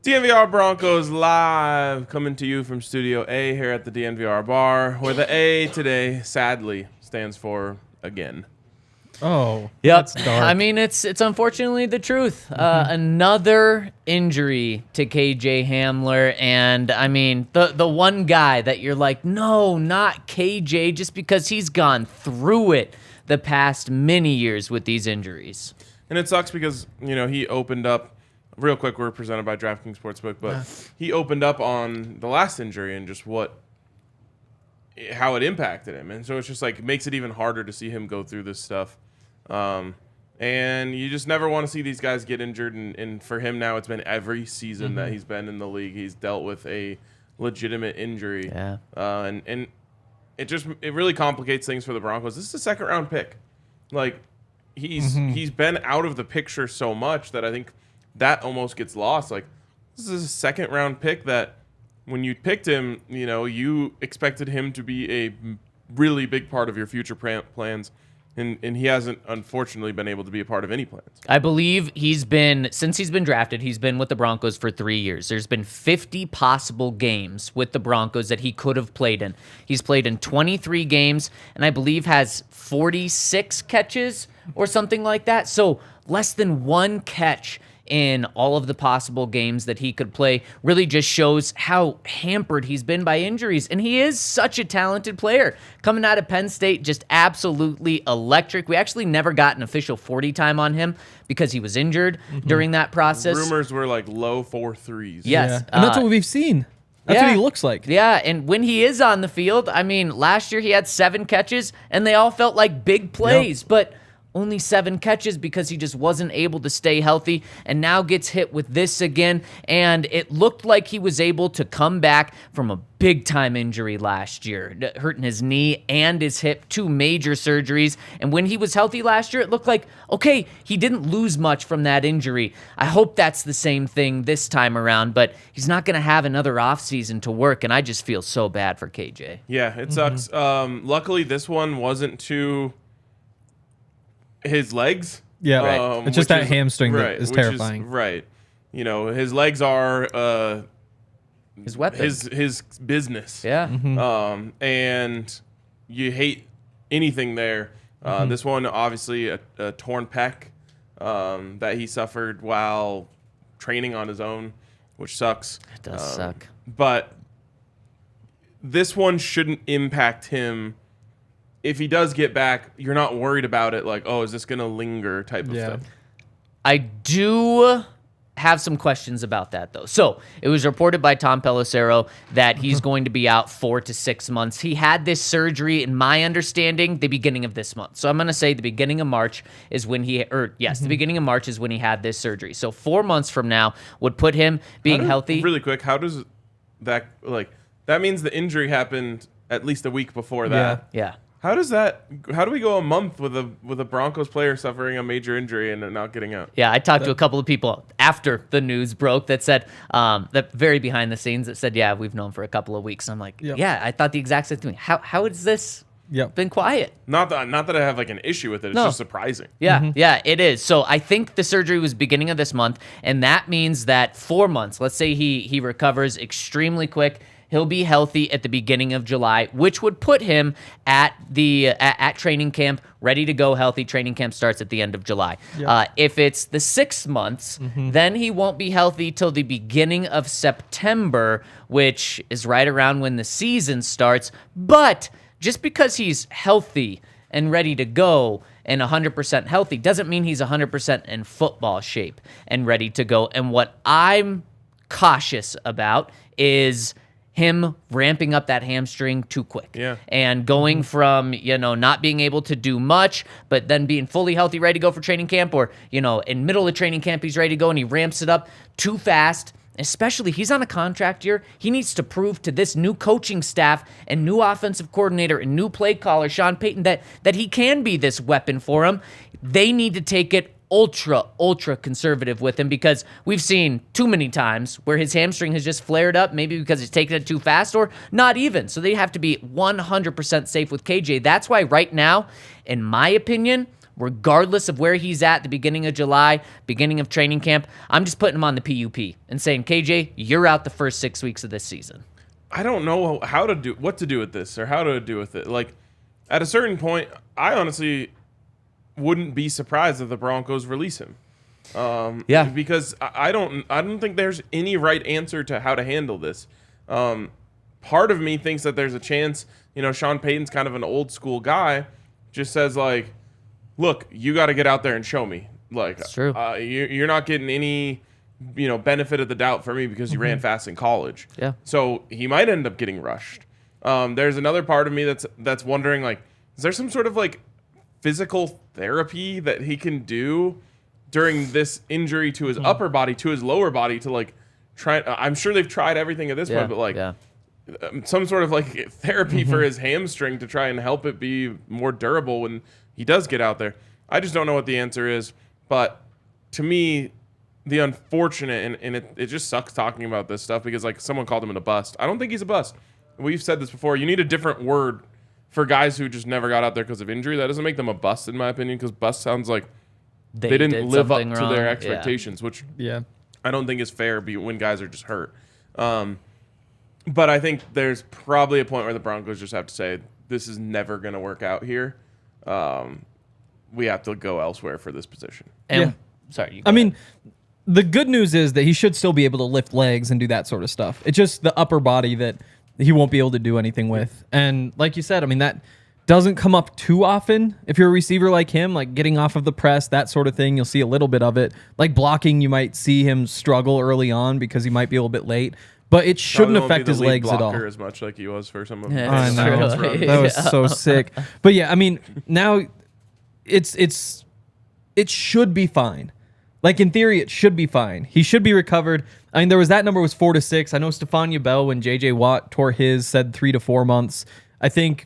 DNVR Broncos live, coming to you from Studio A here at the DNVR Bar, where the A today, sadly, stands for again. Oh, yep. That's dark. I mean, it's unfortunately the truth. Another injury to KJ Hamler, and I mean, the one guy that you're like, no, not KJ, just because he's gone through it the past many years with these injuries. And it sucks because, he opened up, real quick, we're presented by DraftKings Sportsbook, but he opened up on the last injury and just how it impacted him. And so it's just like, it makes it even harder to see him go through this stuff. And you just never want to see these guys get injured. And for him now, it's been every season that he's been in the league, he's dealt with a legitimate injury. Yeah. And it really complicates things for the Broncos. This is a second round pick. Like, he's been out of the picture so much that I think that almost gets lost. Like, this is a second round pick that when you picked him, you expected him to be a really big part of your future plans. And he hasn't, unfortunately, been able to be a part of any plans. I believe since he's been drafted, he's been with the Broncos for 3 years. There's been 50 possible games with the Broncos that he could have played in. He's played in 23 games, and I believe has 46 catches or something like that. So less than one catch in all of the possible games that he could play really just shows how hampered he's been by injuries. And he is such a talented player. Coming out of Penn State, just absolutely electric. We actually never got an official 40 time on him because he was injured during that process. Rumors were like low 4.3s. Yes. Yeah. And that's what we've seen. That's what he looks like. Yeah, and when he is on the field, I mean, last year he had 7 catches, and they all felt like big plays, but only 7 catches because he just wasn't able to stay healthy, and now gets hit with this again. And it looked like he was able to come back from a big-time injury last year, hurting his knee and his hip, 2 major surgeries. And when he was healthy last year, it looked like, okay, he didn't lose much from that injury. I hope that's the same thing this time around, but he's not going to have another offseason to work, and I just feel so bad for KJ. Yeah, it sucks. Luckily, this one wasn't too his legs. Yeah, it's just that hamstring that is terrifying. His legs are His weapon. His business. Yeah. And you hate anything there. This one, obviously, a torn pec that he suffered while training on his own, which sucks. It does suck. But this one shouldn't impact him. If he does get back, you're not worried about it like, oh, is this going to linger type of stuff. I do have some questions about that, though. So it was reported by Tom Pelissero that he's going to be out 4 to 6 months. He had this surgery, in my understanding, the beginning of this month. So I'm going to say the beginning of March is when the beginning of March is when he had this surgery. So 4 months from now would put him being healthy. Really quick, how does that, that means the injury happened at least a week before that. Yeah. How do we go a month with a Broncos player suffering a major injury and not getting out? Yeah, I talked to a couple of people after the news broke that said, that very behind the scenes, that said, yeah, we've known for a couple of weeks. I'm like, yeah, I thought the exact same thing. How is this been quiet? Not that I have an issue with it. It's just surprising. Yeah, yeah, it is. So I think the surgery was beginning of this month, and that means that 4 months, let's say he recovers extremely quick, he'll be healthy at the beginning of July, which would put him at training camp, ready to go healthy. Training camp starts at the end of July. Yep. If it's the 6 months, then he won't be healthy till the beginning of September, which is right around when the season starts. But just because he's healthy and ready to go and 100% healthy doesn't mean he's 100% in football shape and ready to go. And what I'm cautious about is him ramping up that hamstring too quick. And going from, not being able to do much, but then being fully healthy, ready to go for training camp, or, in middle of training camp, he's ready to go and he ramps it up too fast. Especially, he's on a contract year. He needs to prove to this new coaching staff and new offensive coordinator and new play caller, Sean Payton, that he can be this weapon for him. They need to take it ultra conservative with him, because we've seen too many times where his hamstring has just flared up, maybe because he's taking it too fast or not even. So they have to be 100% safe with KJ. That's why right now, in my opinion, regardless of where he's at the beginning of July, beginning of training camp. I'm just putting him on the PUP and saying, KJ, you're out the first 6 weeks of this season. I don't know what to do with this or how to do with it. Like, at a certain point, I honestly wouldn't be surprised if the Broncos release him. Because I don't think there's any right answer to how to handle this. Part of me thinks that there's a chance, Sean Payton's kind of an old school guy, just says like, look, you got to get out there and show me. Like, it's true. You're not getting any, benefit of the doubt for me because you ran fast in college. Yeah. So he might end up getting rushed. There's another part of me that's wondering, like, is there some sort of like physical therapy that he can do during this injury to his upper body, to his lower body, to like try? I'm sure they've tried everything at this point, but like some sort of like therapy for his hamstring to try and help it be more durable when he does get out there. I just don't know what the answer is. But to me, the unfortunate, and it just sucks talking about this stuff because like someone called him a bust. I don't think he's a bust. We've said this before. You need a different word for guys who just never got out there because of injury. That doesn't make them a bust, in my opinion, because bust sounds like they didn't live up to their expectations, which I don't think is fair when guys are just hurt. But I think there's probably a point where the Broncos just have to say, this is never going to work out here. We have to go elsewhere for this position. Sorry. I mean, the good news is that he should still be able to lift legs and do that sort of stuff. It's just the upper body that he won't be able to do anything with. And like you said, I mean, that doesn't come up too often. If you're a receiver like him, like getting off of the press, that sort of thing, you'll see a little bit of it. Like blocking, you might see him struggle early on because he might be a little bit late. But it shouldn't affect his legs at all. As much like he was for some of them. I know. That was so sick. But yeah, I mean, now it should be fine. Like in theory, it should be fine. He should be recovered. I mean, there was that number was 4 to 6. I know Stephania Bell, when JJ Watt tore his, said 3 to 4 months. I think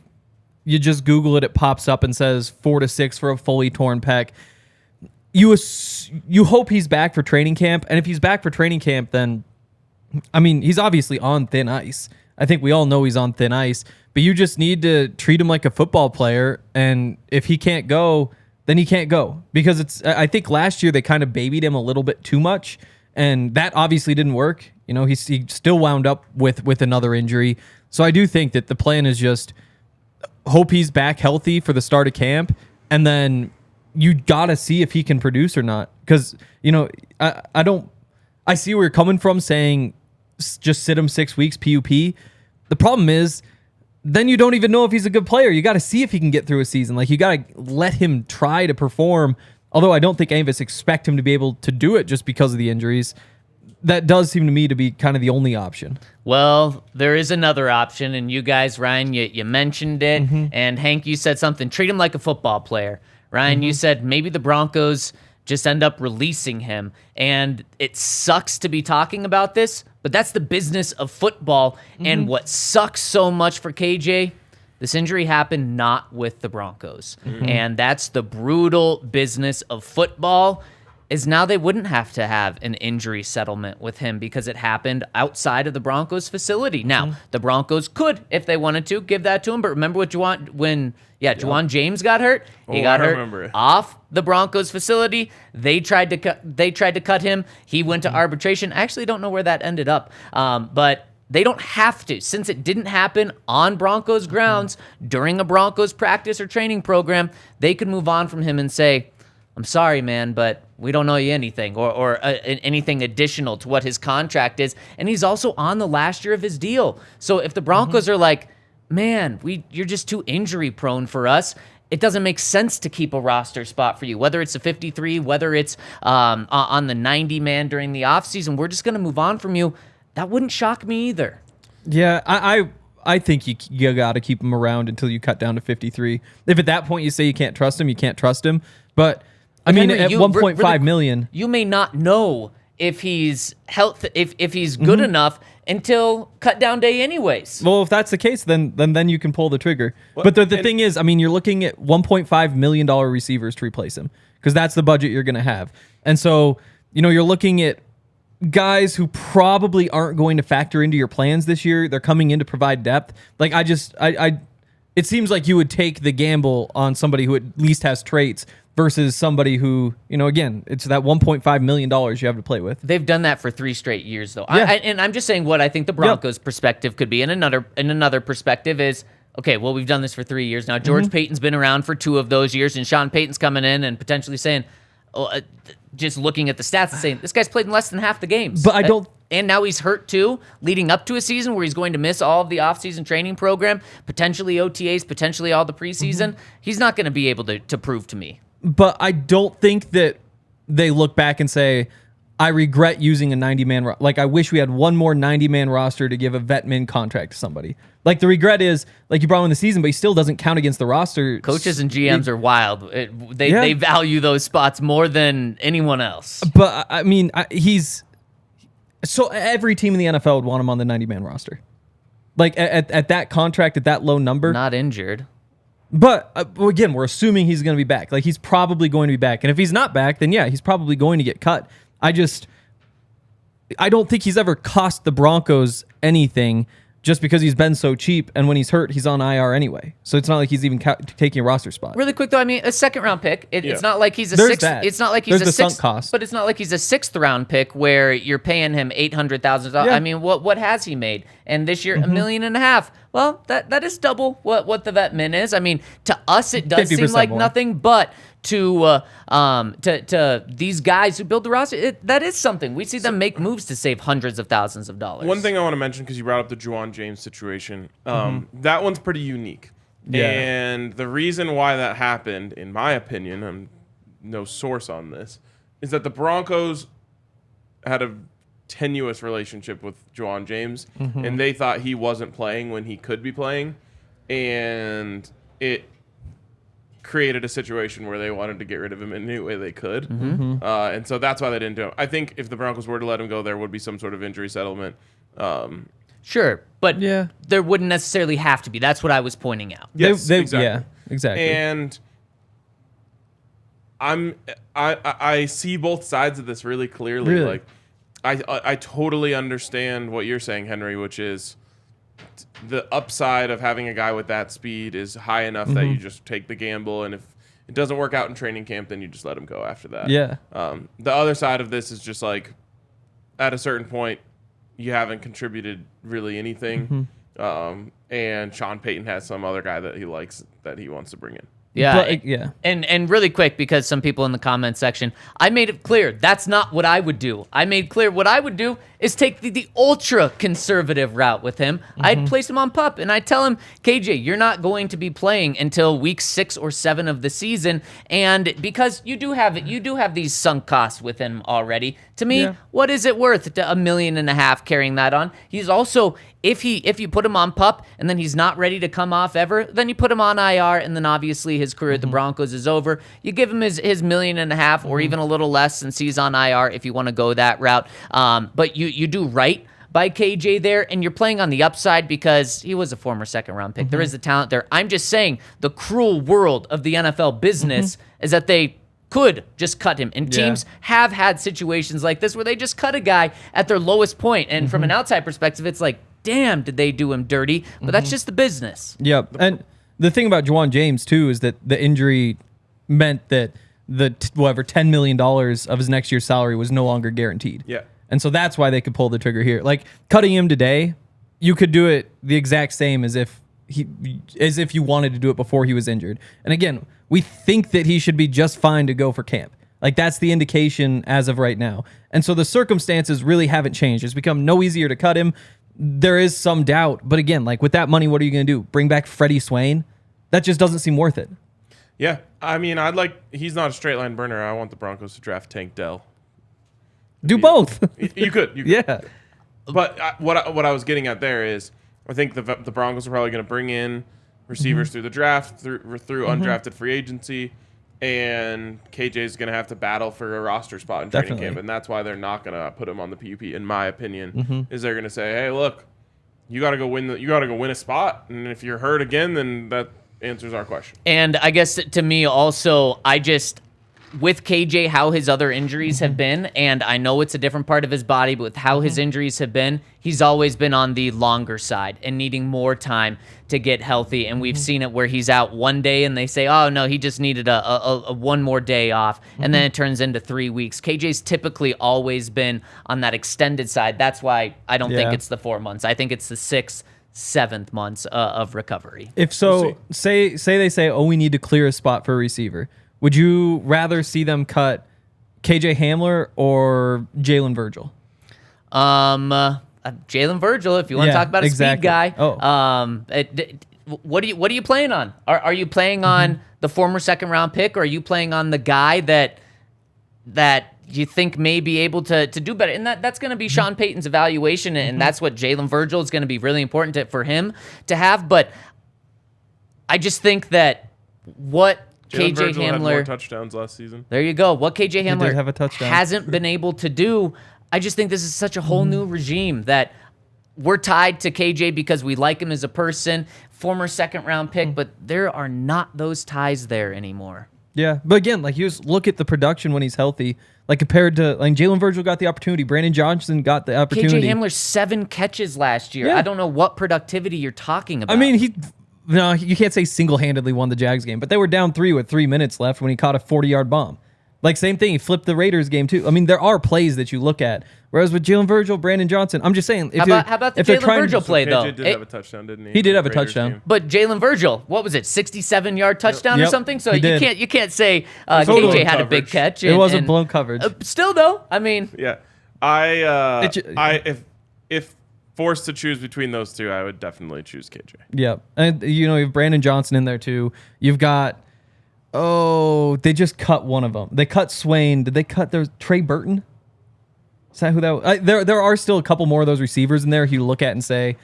you just Google it, it pops up and says 4 to 6 for a fully torn pec. You hope he's back for training camp, and if he's back for training camp, then I mean, he's obviously on thin ice. I think we all know he's on thin ice, but you just need to treat him like a football player, and if he can't go, then he can't go. Because I think last year they kind of babied him a little bit too much, and that obviously didn't work. He still wound up with another injury. So I do think that the plan is just hope he's back healthy for the start of camp, and then you got to see if he can produce or not. Because, I see where you're coming from saying just sit him 6 weeks, PUP. The problem is, then you don't even know if he's a good player. You got to see if he can get through a season. Like, you got to let him try to perform. Although I don't think any of us expect him to be able to do it just because of the injuries. That does seem to me to be kind of the only option. Well, there is another option, and you guys, Ryan, you mentioned it, and Hank, you said something. Treat him like a football player. Ryan, you said maybe the Broncos just end up releasing him. And it sucks to be talking about this, but that's the business of football. And what sucks so much for KJ, this injury happened not with the Broncos. And that's the brutal business of football, is now they wouldn't have to have an injury settlement with him because it happened outside of the Broncos facility. Now, the Broncos could, if they wanted to, give that to him. But remember what Juwan James got hurt? He got hurt off the Broncos facility. They tried to cut him. He went to arbitration. I actually don't know where that ended up. But they don't have to. Since it didn't happen on Broncos grounds during a Broncos practice or training program, they could move on from him and say, I'm sorry, man, but we don't owe you anything or anything additional to what his contract is. And he's also on the last year of his deal. So if the Broncos are like, man, you're just too injury prone for us, it doesn't make sense to keep a roster spot for you, whether it's a 53, whether it's on the 90-man during the offseason. We're just going to move on from you. That wouldn't shock me either. Yeah, I think you got to keep him around until you cut down to 53. If at that point you say you can't trust him, you can't trust him. But I mean, Henry, at 1.5 million, you may not know if he's if he's good enough until cut down day anyways. Well, if that's the case, then you can pull the trigger. Well, but the thing is, I mean, you're looking at $1.5 million receivers to replace him because that's the budget you're going to have. And so, you're looking at guys who probably aren't going to factor into your plans this year. They're coming in to provide depth. Like, it seems like you would take the gamble on somebody who at least has traits versus somebody who, again, it's that $1.5 million you have to play with. They've done that for 3 straight years, though. Yeah. And I'm just saying what I think the Broncos' perspective could be. And another perspective is, okay, well, we've done this for 3 years now. George Payton's been around for 2 of those years, and Sean Payton's coming in and potentially saying, just looking at the stats and saying, this guy's played in less than half the games. But I don't... And now he's hurt too, leading up to a season where he's going to miss all of the offseason training program, potentially OTAs, potentially all the preseason. He's not going to be able to prove to me. But I don't think that they look back and say, I regret using a 90-man like, I wish we had one more 90-man roster to give a vet min contract to somebody. Like, the regret is, like, you brought him in the season, but he still doesn't count against the roster. Coaches and GMs are wild. They value those spots more than anyone else. But, I mean, so every team in the NFL would want him on the 90-man roster. Like, at that contract, at that low number. Not injured. But, again, we're assuming he's going to be back. Like, he's probably going to be back. And if he's not back, then, yeah, he's probably going to get cut. I don't think he's ever cost the Broncos anything just because he's been so cheap, and when he's hurt, he's on IR anyway. So it's not like he's even taking a roster spot. Really quick though, I mean, a 2nd-round pick. It's not like he's a There's sixth. that. It's not like he's There's a the sunk sixth cost. But it's not like he's a 6th-round pick where you're paying him $800,000. Yeah. I mean, what has he made? And this year, $1.5 million. Well, that is double what the vet min is. I mean, to us, it does seem like more. nothing, but to these guys who build the roster, that is something. We see them make moves to save hundreds of thousands of dollars. One thing I want to mention, because you brought up the Juwan James situation, that one's pretty unique. Yeah. And the reason why that happened, in my opinion, I'm no source on this, is that the Broncos had a tenuous relationship with Juwan James, and they thought he wasn't playing when he could be playing, and it created a situation where they wanted to get rid of him in any way they could. And so that's why they didn't do it. I think if the Broncos were to let him go, there would be some sort of injury settlement. Sure, but Yeah. there wouldn't necessarily have to be. That's what I was pointing out. Yes, exactly. Yeah, exactly. And I see both sides of this really clearly. Really? Like, I totally understand what you're saying, Henry, which is the upside of having a guy with that speed is high enough that you just take the gamble, and if it doesn't work out in training camp, then you just let him go after that. Yeah. The other side of this is just like, at a certain point, you haven't contributed really anything, and Sean Payton has some other guy that he likes that he wants to bring in. Yeah, But, yeah. And really quick, because some people in the comment section, I made it clear that's not what I would do. I made clear what I would do is take the ultra conservative route with him. I'd place him on PUP, and I'd tell him, KJ, you're not going to be playing until week 6 or 7 of the season, and because you do have these sunk costs with him already. To me, what is it worth to $1.5 million carrying that on? He's also, if you put him on PUP and then he's not ready to come off ever, then you put him on IR, and then obviously his career at the Broncos is over. You give him his $1.5 million or even a little less since he's on IR if you want to go that route. But you do right by KJ there, and you're playing on the upside because he was a former 2nd-round pick. There is the talent there. I'm just saying the cruel world of the NFL business is that they could just cut him. And teams have had situations like this where they just cut a guy at their lowest point. And from an outside perspective, it's like, damn, did they do him dirty? But that's just the business. Yep. And the thing about Juwan James, too, is that the injury meant that whatever $10 million of his next year's salary was no longer guaranteed. Yeah. And so that's why they could pull the trigger here. Like, cutting him today, you could do it the exact same as if you wanted to do it before he was injured. And again, we think that he should be just fine to go for camp. Like, that's the indication as of right now. And so the circumstances really haven't changed. It's become no easier to cut him. There is some doubt. But again, like, with that money, what are you going to do? Bring back Freddie Swain? That just doesn't seem worth it. Yeah. I mean, he's not a straight line burner. I want the Broncos to draft Tank Dell. Do both. You could. Yeah. But what I was getting at there is, I think the Broncos are probably going to bring in receivers through the draft, through undrafted free agency, and KJ is going to have to battle for a roster spot in training camp, and that's why they're not going to put him on the PUP. In my opinion, is they're going to say, "Hey, look, you got to go win a spot, and if you're hurt again, then that answers our question." And I guess to me also, with KJ, how his other injuries have been, and I know it's a different part of his body, but with how his injuries have been, he's always been on the longer side and needing more time to get healthy. And we've seen it where he's out one day and they say, oh, no, he just needed a one more day off. And then it turns into 3 weeks. KJ's typically always been on that extended side. That's why I don't think it's the 4 months. I think it's the 6th, 7th months of recovery. If so, say they say, oh, we need to clear a spot for a receiver. Would you rather see them cut KJ Hamler or Jalen Virgil? Jalen Virgil, if you want to talk about a speed guy. What are you playing on? Are you playing on the former second round pick, or are you playing on the guy that you think may be able to do better? And that's going to be Sean Payton's evaluation, and that's what Jalen Virgil is going to be really important for him to have. But I just think that what KJ Virgil Hamler had more touchdowns last season. There you go. What KJ Hamler have a touchdown. hasn't been able to do. I just think this is such a whole new regime that we're tied to KJ because we like him as a person, former second round pick, but there are not those ties there anymore. Yeah, but again, like, you just look at the production when he's healthy, like, compared to, like, Jalen Virgil got the opportunity, Brandon Johnson got the opportunity. KJ Hamler 7 catches last year. Yeah. I don't know what productivity you're talking about. I mean, no, you can't say single-handedly won the Jags game, but they were down 3 with 3 minutes left when he caught a 40-yard bomb. Like, same thing, he flipped the Raiders game too. I mean, there are plays that you look at. Whereas with Jalen Virgil, Brandon Johnson, I'm just saying. How about the Jalen Virgil play, though? KJ did have a touchdown, didn't he? He did have a touchdown. Game. But Jalen Virgil, what was it, 67-yard touchdown or something? So he did. you can't say KJ had a big catch. It wasn't blown coverage. Still, though, I mean. Yeah. If forced to choose between those two, I would definitely choose KJ. Yeah. And, you have Brandon Johnson in there, too. You've got... Oh, they just cut one of them. They cut Swain. Did they cut Trey Burton? Is that who that was? There are still a couple more of those receivers in there you look at and say,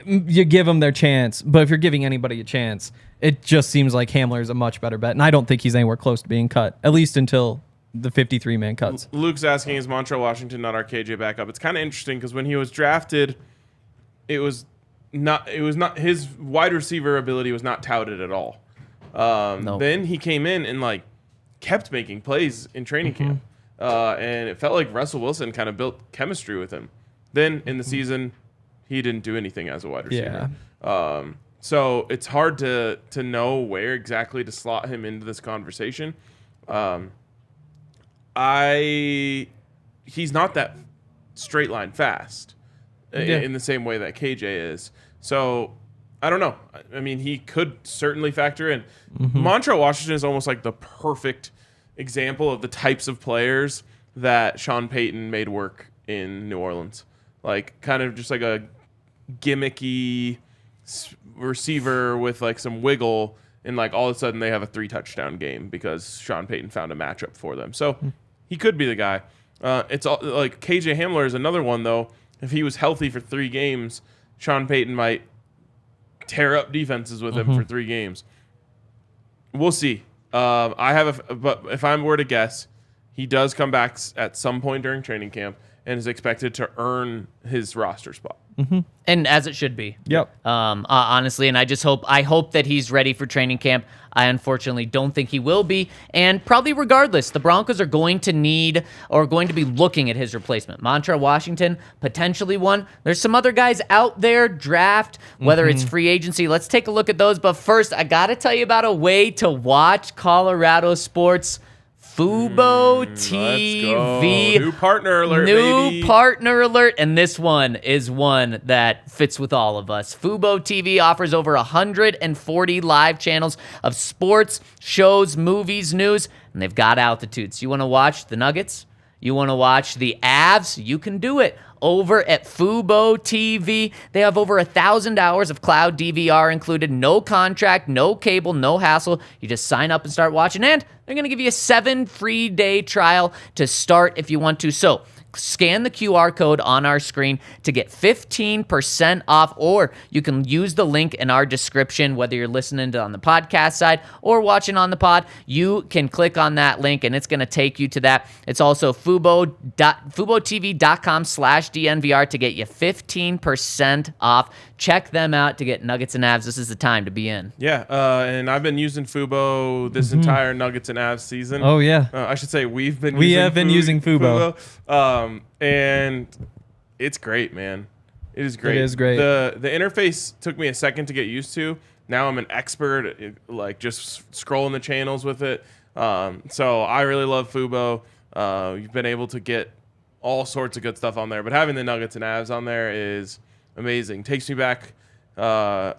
you give them their chance. But if you're giving anybody a chance, it just seems like Hamler is a much better bet. And I don't think he's anywhere close to being cut, at least until the 53-man cuts. Luke's asking, is Montreal Washington not our KJ backup? It's kind of interesting because when he was drafted, it was not his wide receiver ability was not touted at all. Then he came in and kept making plays in training camp. And it felt like Russell Wilson kind of built chemistry with him. Then in the season, he didn't do anything as a wide receiver. Yeah. So it's hard to know where exactly to slot him into this conversation. He's not that straight line fast in the same way that KJ is. So I don't know. I mean, he could certainly factor in. Montreal Washington is almost like the perfect example of the types of players that Sean Payton made work in New Orleans. Like, kind of just like a gimmicky receiver with some wiggle, and all of a sudden they have a 3-touchdown game because Sean Payton found a matchup for them. So he could be the guy. It's all like KJ Hamler is another one, though. If he was healthy for 3 games, Sean Payton might tear up defenses with him for 3 games. We'll see. But if I were to guess, he does come back at some point during training camp and is expected to earn his roster spot. And as it should be. Yep. Honestly, and I hope that he's ready for training camp. I unfortunately don't think he will be. And probably regardless, the Broncos are going to need or going to be looking at his replacement. Montreal Washington, potentially one. There's some other guys out there, draft, whether it's free agency. Let's take a look at those. But first, I got to tell you about a way to watch Colorado sports. Fubo TV. New partner alert, New partner alert. And this one is one that fits with all of us. Fubo TV offers over 140 live channels of sports, shows, movies, news, and they've got altitudes. You want to watch the Nuggets? You want to watch the Avs? You can do it over at Fubo TV. They have over 1,000 hours of cloud DVR included. No contract, no cable, no hassle. You just sign up and start watching, and they're going to give you a 7 free day trial to start if you want to. So Scan the QR code on our screen to get 15% off, or you can use the link in our description, whether you're listening to on the podcast side or watching on the pod. You can click on that link and it's going to take you to that. It's also FuboTV.com/DNVR to get you 15% off. Check them out to get Nuggets and Avs. This is the time to be in. Yeah, and I've been using Fubo this entire Nuggets and Avs season. Oh, yeah. I should say we have been using Fubo. And it's great, man. It is great. It is great. The interface took me a second to get used to. Now I'm an expert at, like, just scrolling the channels with it. So I really love Fubo. You've been able to get all sorts of good stuff on there, but having the Nuggets and Avs on there is amazing. Takes me back to,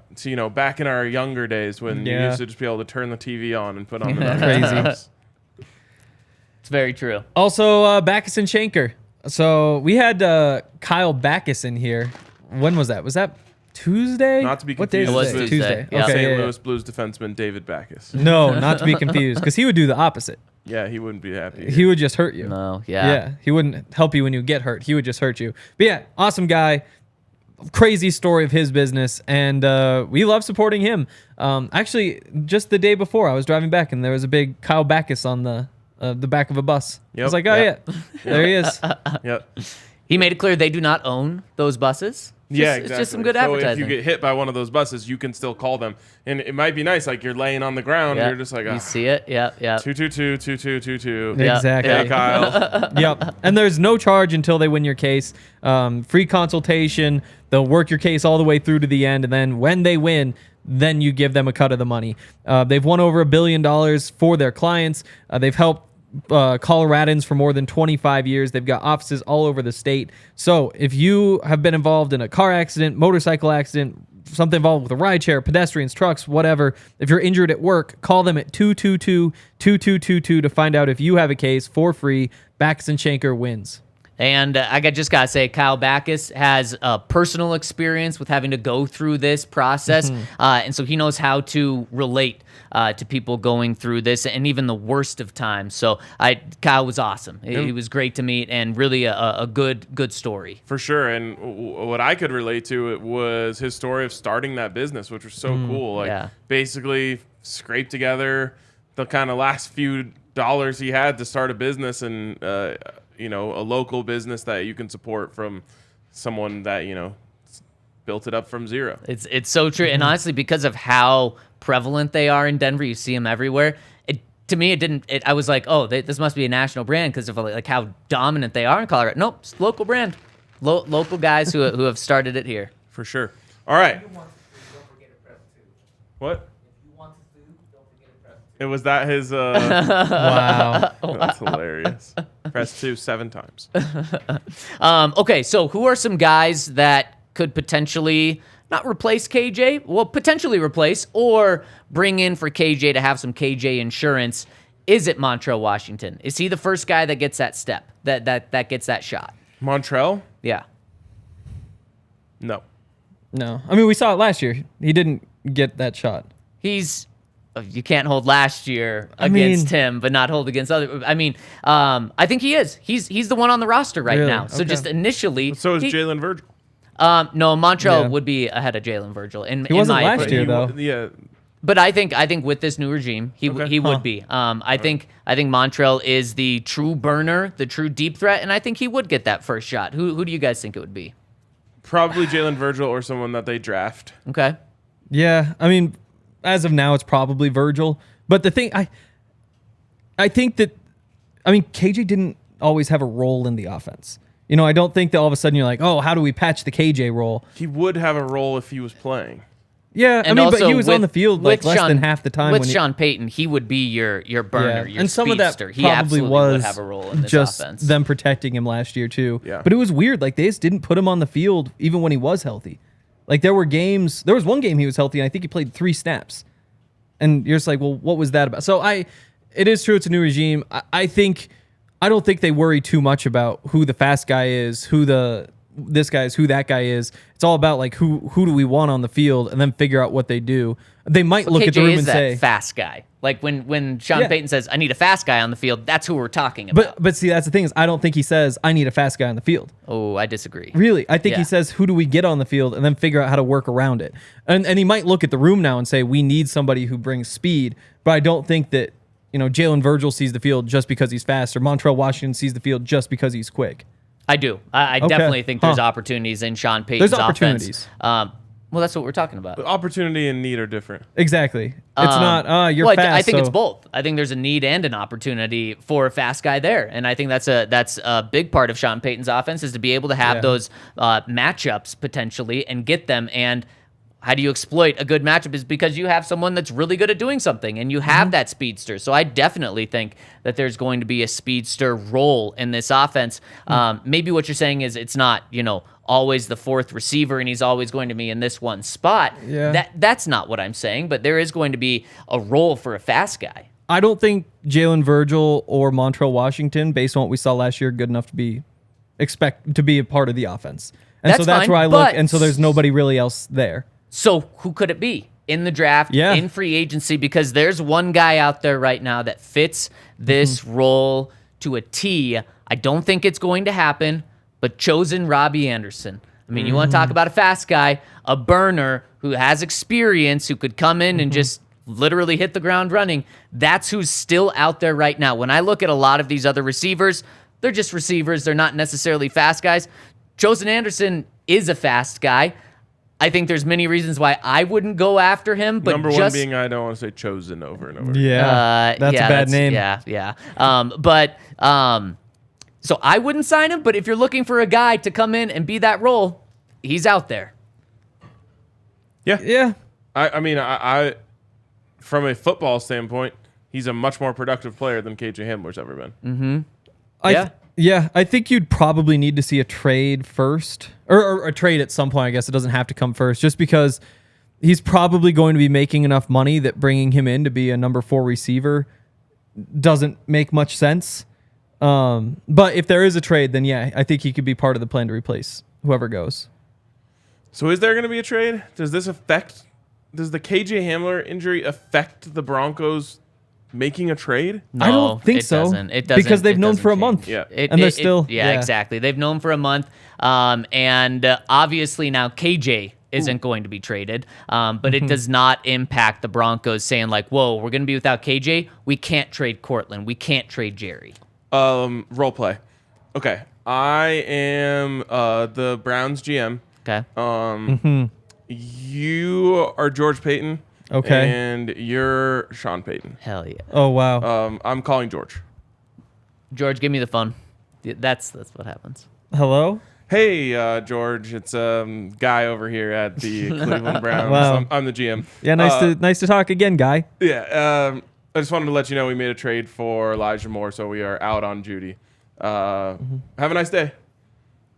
back in our younger days when you used to just be able to turn the TV on and put on the Nuggets. Crazy. It's very true. Also, Backus and Schenker. So we had Kyle Backus in here. When was that? Was that Tuesday? Not to be What day confused is It was it? Tuesday. Yeah. Okay, St. yeah, Louis Blues defenseman David Backus. No, not to be confused, because he would do the opposite. Yeah, he wouldn't be happy. He would just hurt you. No, Yeah, he wouldn't help you when you get hurt. He would just hurt you. But yeah, awesome guy. Crazy story of his business, and we love supporting him. Actually, just the day before, I was driving back, and there was a big Kyle Backus on the back of a bus. I was like, oh, yeah, there he is. Yep. He made it clear they do not own those buses. Yeah, It's exactly. just some good so advertising. if you get hit by one of those buses, you can still call them, and it might be nice. Like you're laying on the ground, Yeah. you're just like, You see it? Yeah. 222-2222. Yeah. Exactly. Hey, Kyle. Yep. And there's no charge until they win your case. Free consultation. They'll work your case all the way through to the end, and then when they win, then you give them a cut of the money. They've won over $1 billion for their clients. They've helped Coloradans for more than 25 years. They've got offices all over the state. So if you have been involved in a car accident, motorcycle accident, something involved with a rideshare, pedestrians, trucks, whatever, if you're injured at work, call them at 222-2222 to find out if you have a case for free. Backus and Schenker wins. And I just got to say, Kyle Backus has personal experience with having to go through this process. And so he knows how to relate to people going through this and even the worst of times. So Kyle was awesome. He was great to meet and really a good story. For sure. And what I could relate to it was his story of starting that business, which was so cool. Like basically scraped together the kind of last few dollars he had to start a business, and a local business that you can support from someone that built it up from zero. It's so true. And honestly, because of how prevalent they are in Denver, you see them everywhere. To me, I was like, oh, this must be a national brand because of like how dominant they are in Colorado. Nope, it's local brand. Local guys who have started it here. For sure. All right. What? It was that his Wow. That's hilarious. Press 2 7 times. Okay, so who are some guys that could potentially not replace KJ? Well, potentially replace or bring in for KJ to have some KJ insurance. Is it Montrell Washington? Is he the first guy that gets that step, that gets that shot? Montrell? Yeah. No. No. I mean, we saw it last year. He didn't get that shot. You can't hold last year against him, but not hold against other. I mean, I think he is. He's the one on the roster right Really? now. So Okay. just initially, So is Jalen Virgil. No, Montrell Yeah. would be ahead of Jalen Virgil. He wasn't last opinion. year, though. Yeah. But I think with this new regime, he Okay. would be. I think Montrell is the true burner, the true deep threat, and I think he would get that first shot. Who do you guys think it would be? Probably Jalen Virgil or someone that they draft. Okay. Yeah, I mean, as of now, it's probably Virgil. But the thing, I think that, KJ didn't always have a role in the offense. I don't think that all of a sudden you're like, oh, how do we patch the KJ role? He would have a role if he was playing. Yeah, And but also he was on the field like less than half the time. With when Sean Payton, he would be your burner, your and some of that speedster. He probably absolutely was would have a role in this just offense. them protecting him last year too. Yeah. But it was weird. Like they just didn't put him on the field even when he was healthy. Like there were games. There was one game he was healthy, and I think he played 3 snaps. And you're just like, well, what was that about? So it is true. It's a new regime. I don't think they worry too much about who the fast guy is, who the this guy is, who that guy is. It's all about like who do we want on the field, and then figure out what they do. They might look at the room and say, fast guy. Like when Sean Payton says, I need a fast guy on the field, that's who we're talking about. But see, that's the thing is I don't think he says, I need a fast guy on the field. Oh, I disagree. Really? I think he says, who do we get on the field, and then figure out how to work around it. And he might look at the room now and say, we need somebody who brings speed, but I don't think that, Jalen Virgil sees the field just because he's fast, or Montrell Washington sees the field just because he's quick. I do. I definitely think there's opportunities in Sean Payton's offense. Well, that's what we're talking about. But opportunity and need are different. Exactly. It's not, you're fast. I think it's both. I think there's a need and an opportunity for a fast guy there. And I think that's a big part of Sean Payton's offense is to be able to have those matchups potentially and get them. And how do you exploit a good matchup is because you have someone that's really good at doing something and you have that speedster. So I definitely think that there's going to be a speedster role in this offense. Maybe what you're saying is it's not, always the fourth receiver and he's always going to be in this one spot. Yeah. That's not what I'm saying, but there is going to be a role for a fast guy. I don't think Jalen Virgil or Montrell Washington, based on what we saw last year, good enough to be a part of the offense. And That's so that's fine, where I look, but- and so there's nobody really else there. So who could it be in the draft, in free agency? Because there's one guy out there right now that fits this role to a T. I don't think it's going to happen, but chosen Robbie Anderson. I mean, you want to talk about a fast guy, a burner who has experience, who could come in and just literally hit the ground running. That's who's still out there right now. When I look at a lot of these other receivers, they're just receivers. They're not necessarily fast guys. Chosen Anderson is a fast guy. I think there's many reasons why I wouldn't go after him, but Number one being I don't want to say chosen over and over. Yeah, that's a bad name. Yeah. So I wouldn't sign him, but if you're looking for a guy to come in and be that role, he's out there. Yeah. I mean, I from a football standpoint, he's a much more productive player than KJ Hamler's ever been. I think you'd probably need to see a trade first, or a trade at some point. I guess it doesn't have to come first, just because he's probably going to be making enough money that bringing him in to be a number 4 receiver doesn't make much sense. But if there is a trade, then I think he could be part of the plan to replace whoever goes. So is there going to be a trade? Does the KJ Hamler injury affect the Broncos making a trade? No, I don't think so. It doesn't. Because they've known for a month. Yeah. And they're still... exactly. They've known for a month. And obviously now KJ isn't going to be traded. But it does not impact the Broncos saying like, whoa, we're going to be without KJ. We can't trade Courtland. We can't trade Jerry. Role play. Okay. I am the Browns GM. Okay. You are George Payton. Okay. And you're Sean Payton. Hell yeah. Oh, wow. I'm calling George. George, give me the phone. That's what happens. Hello? Hey, George. It's Guy over here at the Cleveland Browns. Wow. I'm the GM. Yeah, nice to talk again, Guy. Yeah. I just wanted to let you know we made a trade for Elijah Moore, so we are out on Jeudy. Have a nice day.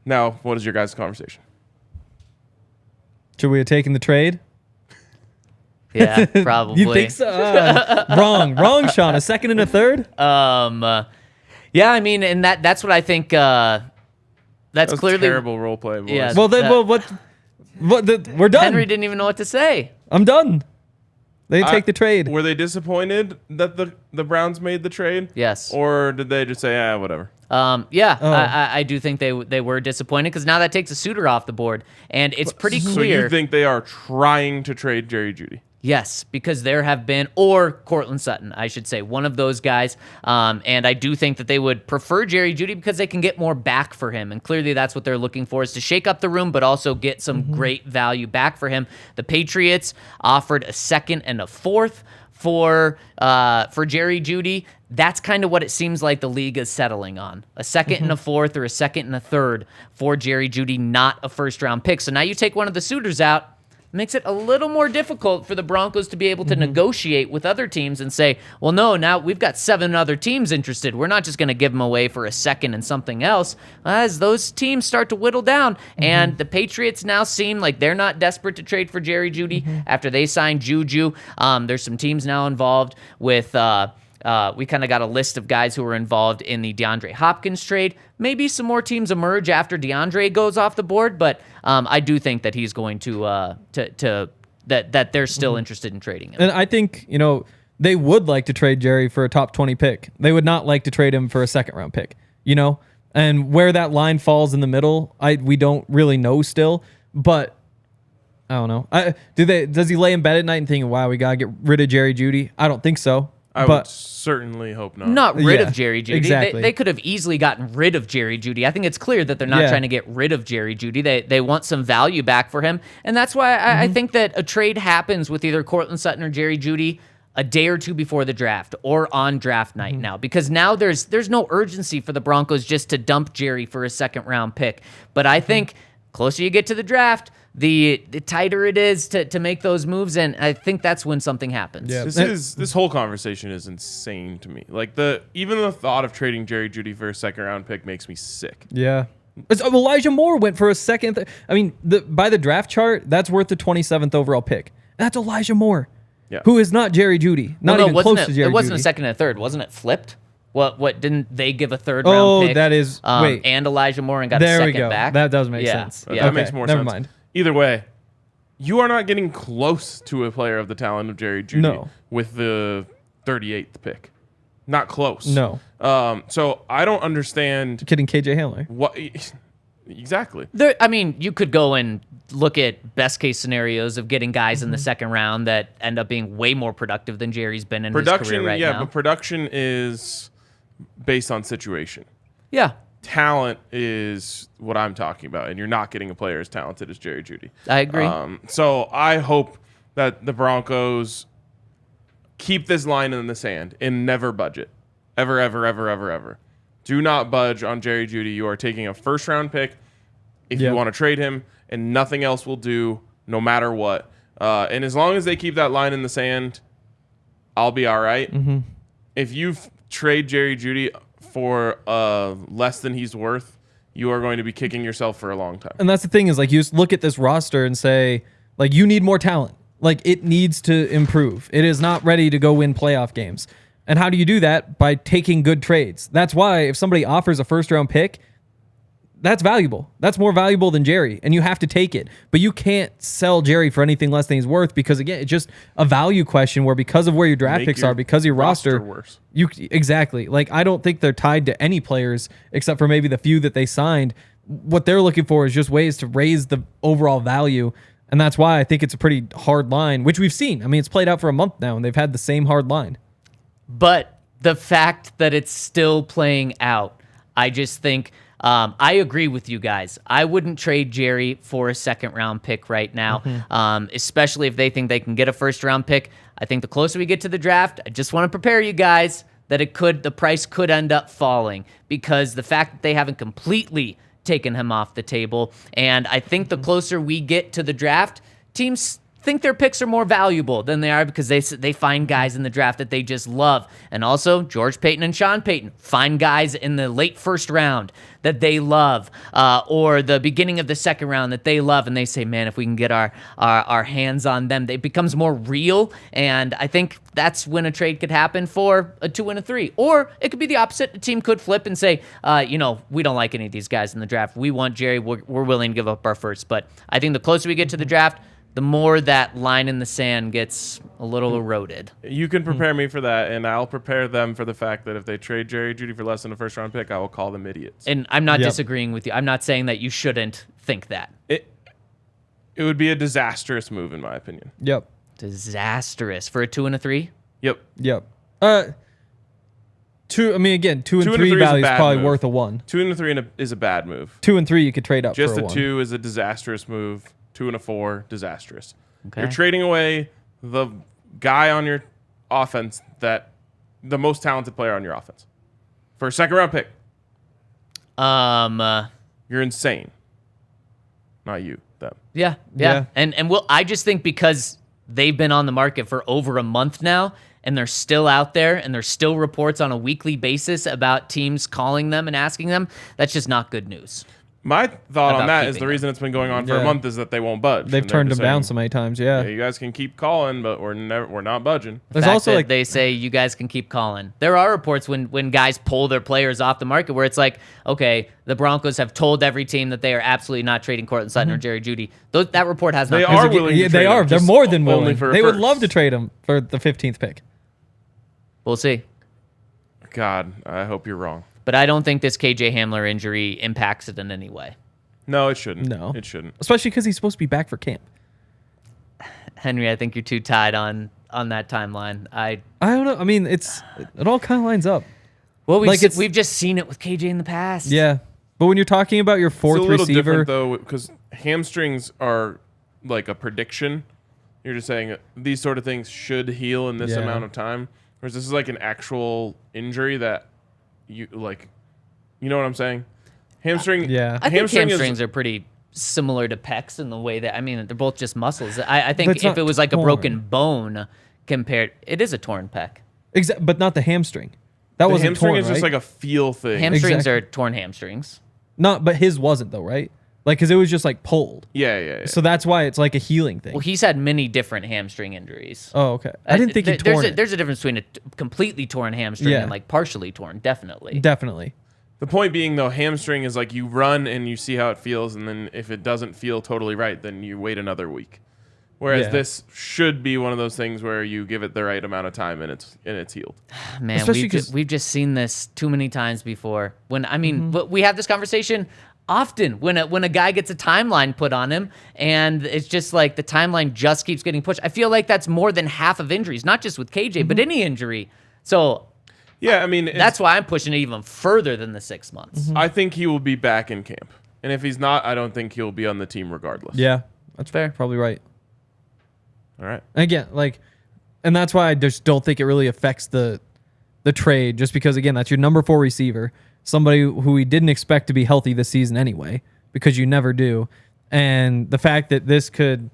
Now, what is your guys' conversation? Should we have taken the trade? Yeah, probably. You think so? Wrong, Sean. A second and a third? Yeah, I mean, and that's what I think. That's clearly terrible role play. Boys. Yeah. We're done. Henry didn't even know what to say. I'm done. They take the trade. Were they disappointed that the Browns made the trade? Yes. Or did they just say, whatever? I do think they were disappointed because now that takes a suitor off the board, and it's pretty clear. So you think they are trying to trade Jerry Jeudy? Yes, because there have been, or Courtland Sutton, I should say, one of those guys. And I do think that they would prefer Jerry Jeudy because they can get more back for him. And clearly that's what they're looking for, is to shake up the room, but also get some great value back for him. The Patriots offered a second and a fourth for Jerry Jeudy. That's kind of what it seems like the league is settling on. A second and a fourth, or a second and a third for Jerry Jeudy, not a first-round pick. So now you take one of the suitors out, makes it a little more difficult for the Broncos to be able to negotiate with other teams and say, well, no, now we've got 7 other teams interested. We're not just going to give them away for a second and something else. As those teams start to whittle down, and the Patriots now seem like they're not desperate to trade for Jerry Jeudy after they signed Juju. There's some teams now involved with We kind of got a list of guys who were involved in the DeAndre Hopkins trade. Maybe some more teams emerge after DeAndre goes off the board, but I do think that he's going to that they're still interested in trading him. And I think, they would like to trade Jerry for a top 20 pick. They would not like to trade him for a second round pick, And where that line falls in the middle, we don't really know still, but I don't know. Does he lay in bed at night and think, wow, we got to get rid of Jerry Jeudy? I don't think so. I would certainly hope not. Not rid of Jerry Jeudy. Exactly. They could have easily gotten rid of Jerry Jeudy. I think it's clear that they're not trying to get rid of Jerry Jeudy. They want some value back for him. And that's why I think that a trade happens with either Courtland Sutton or Jerry Jeudy a day or two before the draft or on draft night now. Because now there's no urgency for the Broncos just to dump Jerry for a second-round pick. But I think closer you get to the draft, the tighter it is to make those moves, and I think that's when something happens. Yeah. This whole conversation is insane to me. Like even the thought of trading Jerry Jeudy for a second round pick makes me sick. Yeah. Elijah Moore went for a second. By the draft chart, that's worth the 27th overall pick. That's Elijah Moore, who is not Jerry Jeudy. Not even close to Jerry Jeudy. It wasn't a second and a third, wasn't it? Flipped. What didn't they give a third round pick? Oh, that is wait. And Elijah Moore and got a second back. That does make sense. Yeah. That makes more sense. Never mind. Either way, you are not getting close to a player of the talent of Jerry Jeudy with the 38th pick. Not close. No. So I don't understand. Kidding, KJ Hamler. What exactly? You could go and look at best case scenarios of getting guys in the second round that end up being way more productive than Jerry's been in his career right now. But production is based on situation. Yeah. Talent is what I'm talking about, and you're not getting a player as talented as Jerry Jeudy. I agree. So I hope that the Broncos keep this line in the sand and never budge it. Ever, ever, ever, ever, ever. Do not budge on Jerry Jeudy. You are taking a first-round pick if you want to trade him, and nothing else will do no matter what. And as long as they keep that line in the sand, I'll be all right. Mm-hmm. If you trade Jerry Jeudy for less than he's worth, you are going to be kicking yourself for a long time. And that's the thing is, you just look at this roster and say, you need more talent. It needs to improve. It is not ready to go win playoff games. And how do you do that? By taking good trades. That's why if somebody offers a first-round pick, that's valuable. That's more valuable than Jerry, and you have to take it. But you can't sell Jerry for anything less than he's worth because, again, it's just a value question where because of where your draft picks are, because of your roster worse. Exactly. I don't think they're tied to any players except for maybe the few that they signed. What they're looking for is just ways to raise the overall value, and that's why I think it's a pretty hard line, which we've seen. It's played out for a month now, and they've had the same hard line. But the fact that it's still playing out, I just think I agree with you guys. I wouldn't trade Jerry for a second-round pick right now, especially if they think they can get a first-round pick. I think the closer we get to the draft, I just want to prepare you guys that the price could end up falling because the fact that they haven't completely taken him off the table, and I think the closer we get to the draft, teams think their picks are more valuable than they are because they find guys in the draft that they just love. And also, George Payton and Sean Payton find guys in the late first round that they love or the beginning of the second round that they love, and they say, man, if we can get our hands on them, it becomes more real, and I think that's when a trade could happen for a 2 and a 3. Or it could be the opposite. A team could flip and say, we don't like any of these guys in the draft. We want Jerry. We're willing to give up our first. But I think the closer we get to the draft, the more that line in the sand gets a little eroded. You can prepare me for that, and I'll prepare them for the fact that if they trade Jerry Jeudy for less than a first-round pick, I will call them idiots. And I'm not disagreeing with you. I'm not saying that you shouldn't think that. It would be a disastrous move, in my opinion. Yep. Disastrous. For a 2 and a 3? Yep. 2 and 3 value is probably move. worth a 1. 2 and a 3 is a bad move. 2 and 3 you could trade up Just for a 1. Just a 2 is a disastrous move. 2 and a 4, disastrous. Okay. You're trading away the guy on your offense the most talented player on your offense for a second round pick. You're insane. Not you, them. Yeah. And I just think because they've been on the market for over a month now, and they're still out there, and there's still reports on a weekly basis about teams calling them and asking them, that's just not good news. My thought on about that is keeping the reason it's been going on for Yeah. a month is that they won't budge. They've And they're turned him just down saying, so many times. Yeah. "Yeah, you guys can keep calling, but we're not budging." There's fact also that like they say you guys can keep calling. There are reports when guys pull their players off the market where it's like, okay, the Broncos have told every team that they are absolutely not trading Courtland Sutton or Jerry Jeudy. That report has not. They come are out. willing to yeah, they trade are. him, They're just more than only willing. for a They would first. love to trade him for the 15th pick. We'll see. God, I hope you're wrong. But I don't think this KJ Hamler injury impacts it in any way. No, it shouldn't. No. It shouldn't. Especially because he's supposed to be back for camp. Henry, I think you're too tied on that timeline. I don't know. I mean, it all kind of lines up. Well, Like, it's- we've just seen it with KJ in the past. Yeah. But when you're talking about your fourth It's a little receiver, different though, because hamstrings are like a prediction. You're just saying these sort of things should heal in this Yeah. amount of time, whereas this is like an actual injury that you like. You know what I'm saying? Hamstring. Yeah. I think hamstring hamstrings are pretty similar to pecs in the way that, I mean, they're both just muscles. I think But it's if not it was like torn. a broken bone compared, it is a torn pec. but not the hamstring. That The wasn't hamstring torn, is just right? like a feel thing. Hamstrings Exactly. are torn hamstrings. But his wasn't though, right? Like, because it was just like pulled. yeah. So that's why it's like a healing thing. Well, he's had many different hamstring injuries. Oh, okay. I didn't think he tore it. There's a difference between a completely torn hamstring Yeah. and like partially torn, definitely. Definitely. The point being, though, hamstring is like you run and you see how it feels, and then if it doesn't feel totally right, then you wait another week. Whereas Yeah. this should be one of those things where you give it the right amount of time and it's healed. Man, Especially 'cause- we've just seen this too many times before. When I mean, Mm-hmm. but we have this conversation often when a guy gets a timeline put on him, and it's just like the timeline just keeps getting pushed. I feel like that's more than half of injuries, not just with KJ, but Mm-hmm. any injury. So Yeah, I mean, that's why I'm pushing it even further than the 6 months. Mm-hmm. I think he will be back in camp, and if he's not, I don't think he'll be on the team regardless. Yeah. That's Fair. Probably right. All right. Again, and that's why I just don't think it really affects the trade, just because again, that's your number 4 receiver, somebody who we didn't expect to be healthy this season anyway, because you never do. And the fact that this could,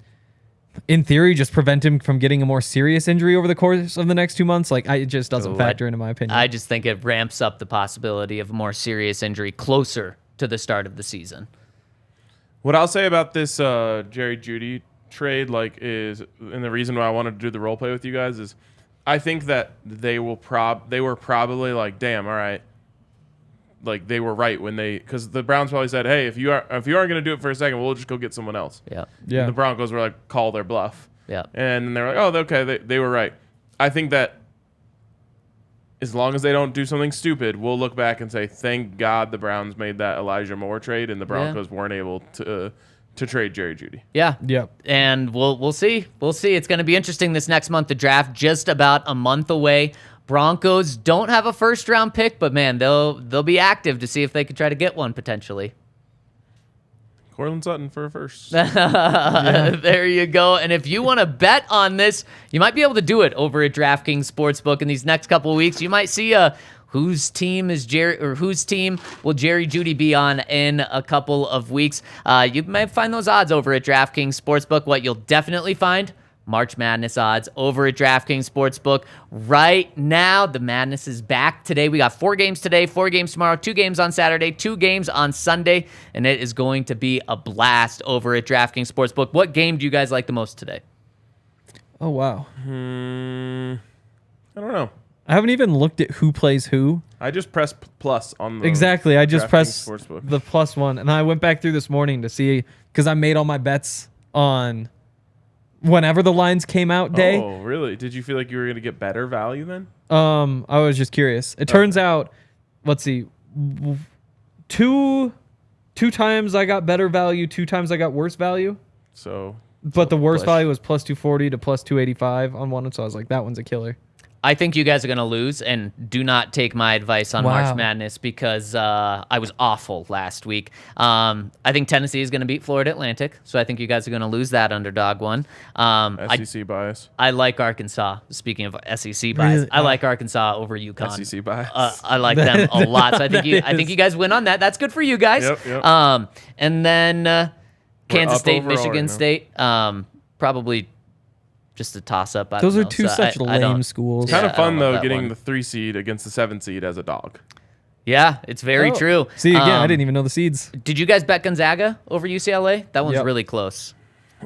in theory, just prevent him from getting a more serious injury over the course of the next 2 months, it just doesn't factor into my opinion. I just think it ramps up the possibility of a more serious injury closer to the start of the season. What I'll say about this Jerry Jeudy trade, is, and the reason why I wanted to do the role play with you guys is, I think that they were probably like, damn, all right, they were right when because the Browns probably said, hey, if you aren't going to do it for a second, we'll just go get someone else. Yeah. Yeah. And the Broncos were like, call their bluff. Yeah. And then they were like, oh, okay, they were right. I think that as long as they don't do something stupid, we'll look back and say, thank God the Browns made that Elijah Moore trade and the Broncos weren't able to trade Jerry Jeudy. Yeah. Yep. And we'll see. We'll see. It's going to be interesting this next month. The draft just about a month away. Broncos don't have a first round pick, but man, they'll be active to see if they could try to get one potentially. Courtland Sutton for a first. There you go. And if you want to bet on this, you might be able to do it over at DraftKings Sportsbook in these next couple of weeks. You might see whose team will Jerry Jeudy be on in a couple of weeks. You might find those odds over at DraftKings Sportsbook. What you'll definitely find, March Madness odds over at DraftKings Sportsbook. Right now, the madness is back today. We got 4 games today, 4 games tomorrow, 2 games on Saturday, 2 games on Sunday, and it is going to be a blast over at DraftKings Sportsbook. What game do you guys like the most today? Oh, wow. I don't know. I haven't even looked at who plays who. I just pressed plus on the Exactly. I just DraftKings pressed Sportsbook. the +1. And I went back through this morning to see, because I made all my bets on whenever the lines came out day. Oh, really? Did you feel like you were going to get better value then? I was just curious. It turns out, let's see, 2 times I got better value, 2 times I got worse value. So But the worst push. value was +240 to +285 on one. So I was like, that one's a killer. I think you guys are going to lose, and do not take my advice on Wow. March Madness because I was awful last week. I think Tennessee is going to beat Florida Atlantic, so I think you guys are going to lose that underdog one. SEC bias. I like Arkansas. Speaking of SEC bias, Really? I like Arkansas over UConn. SEC bias. I like them a lot, so I think you guys win on that. That's good for you guys. Yep. And then Kansas up State, overall Michigan right now. State, probably just a toss-up. I Those don't are know. 2 So such I don't- lame schools. Kind Yeah, of I don't fun, love though, that getting one. the 3 seed against the 7 seed as a dog. Yeah, it's very true. See, again, I didn't even know the seeds. Did you guys bet Gonzaga over UCLA? That one's Yep. really close.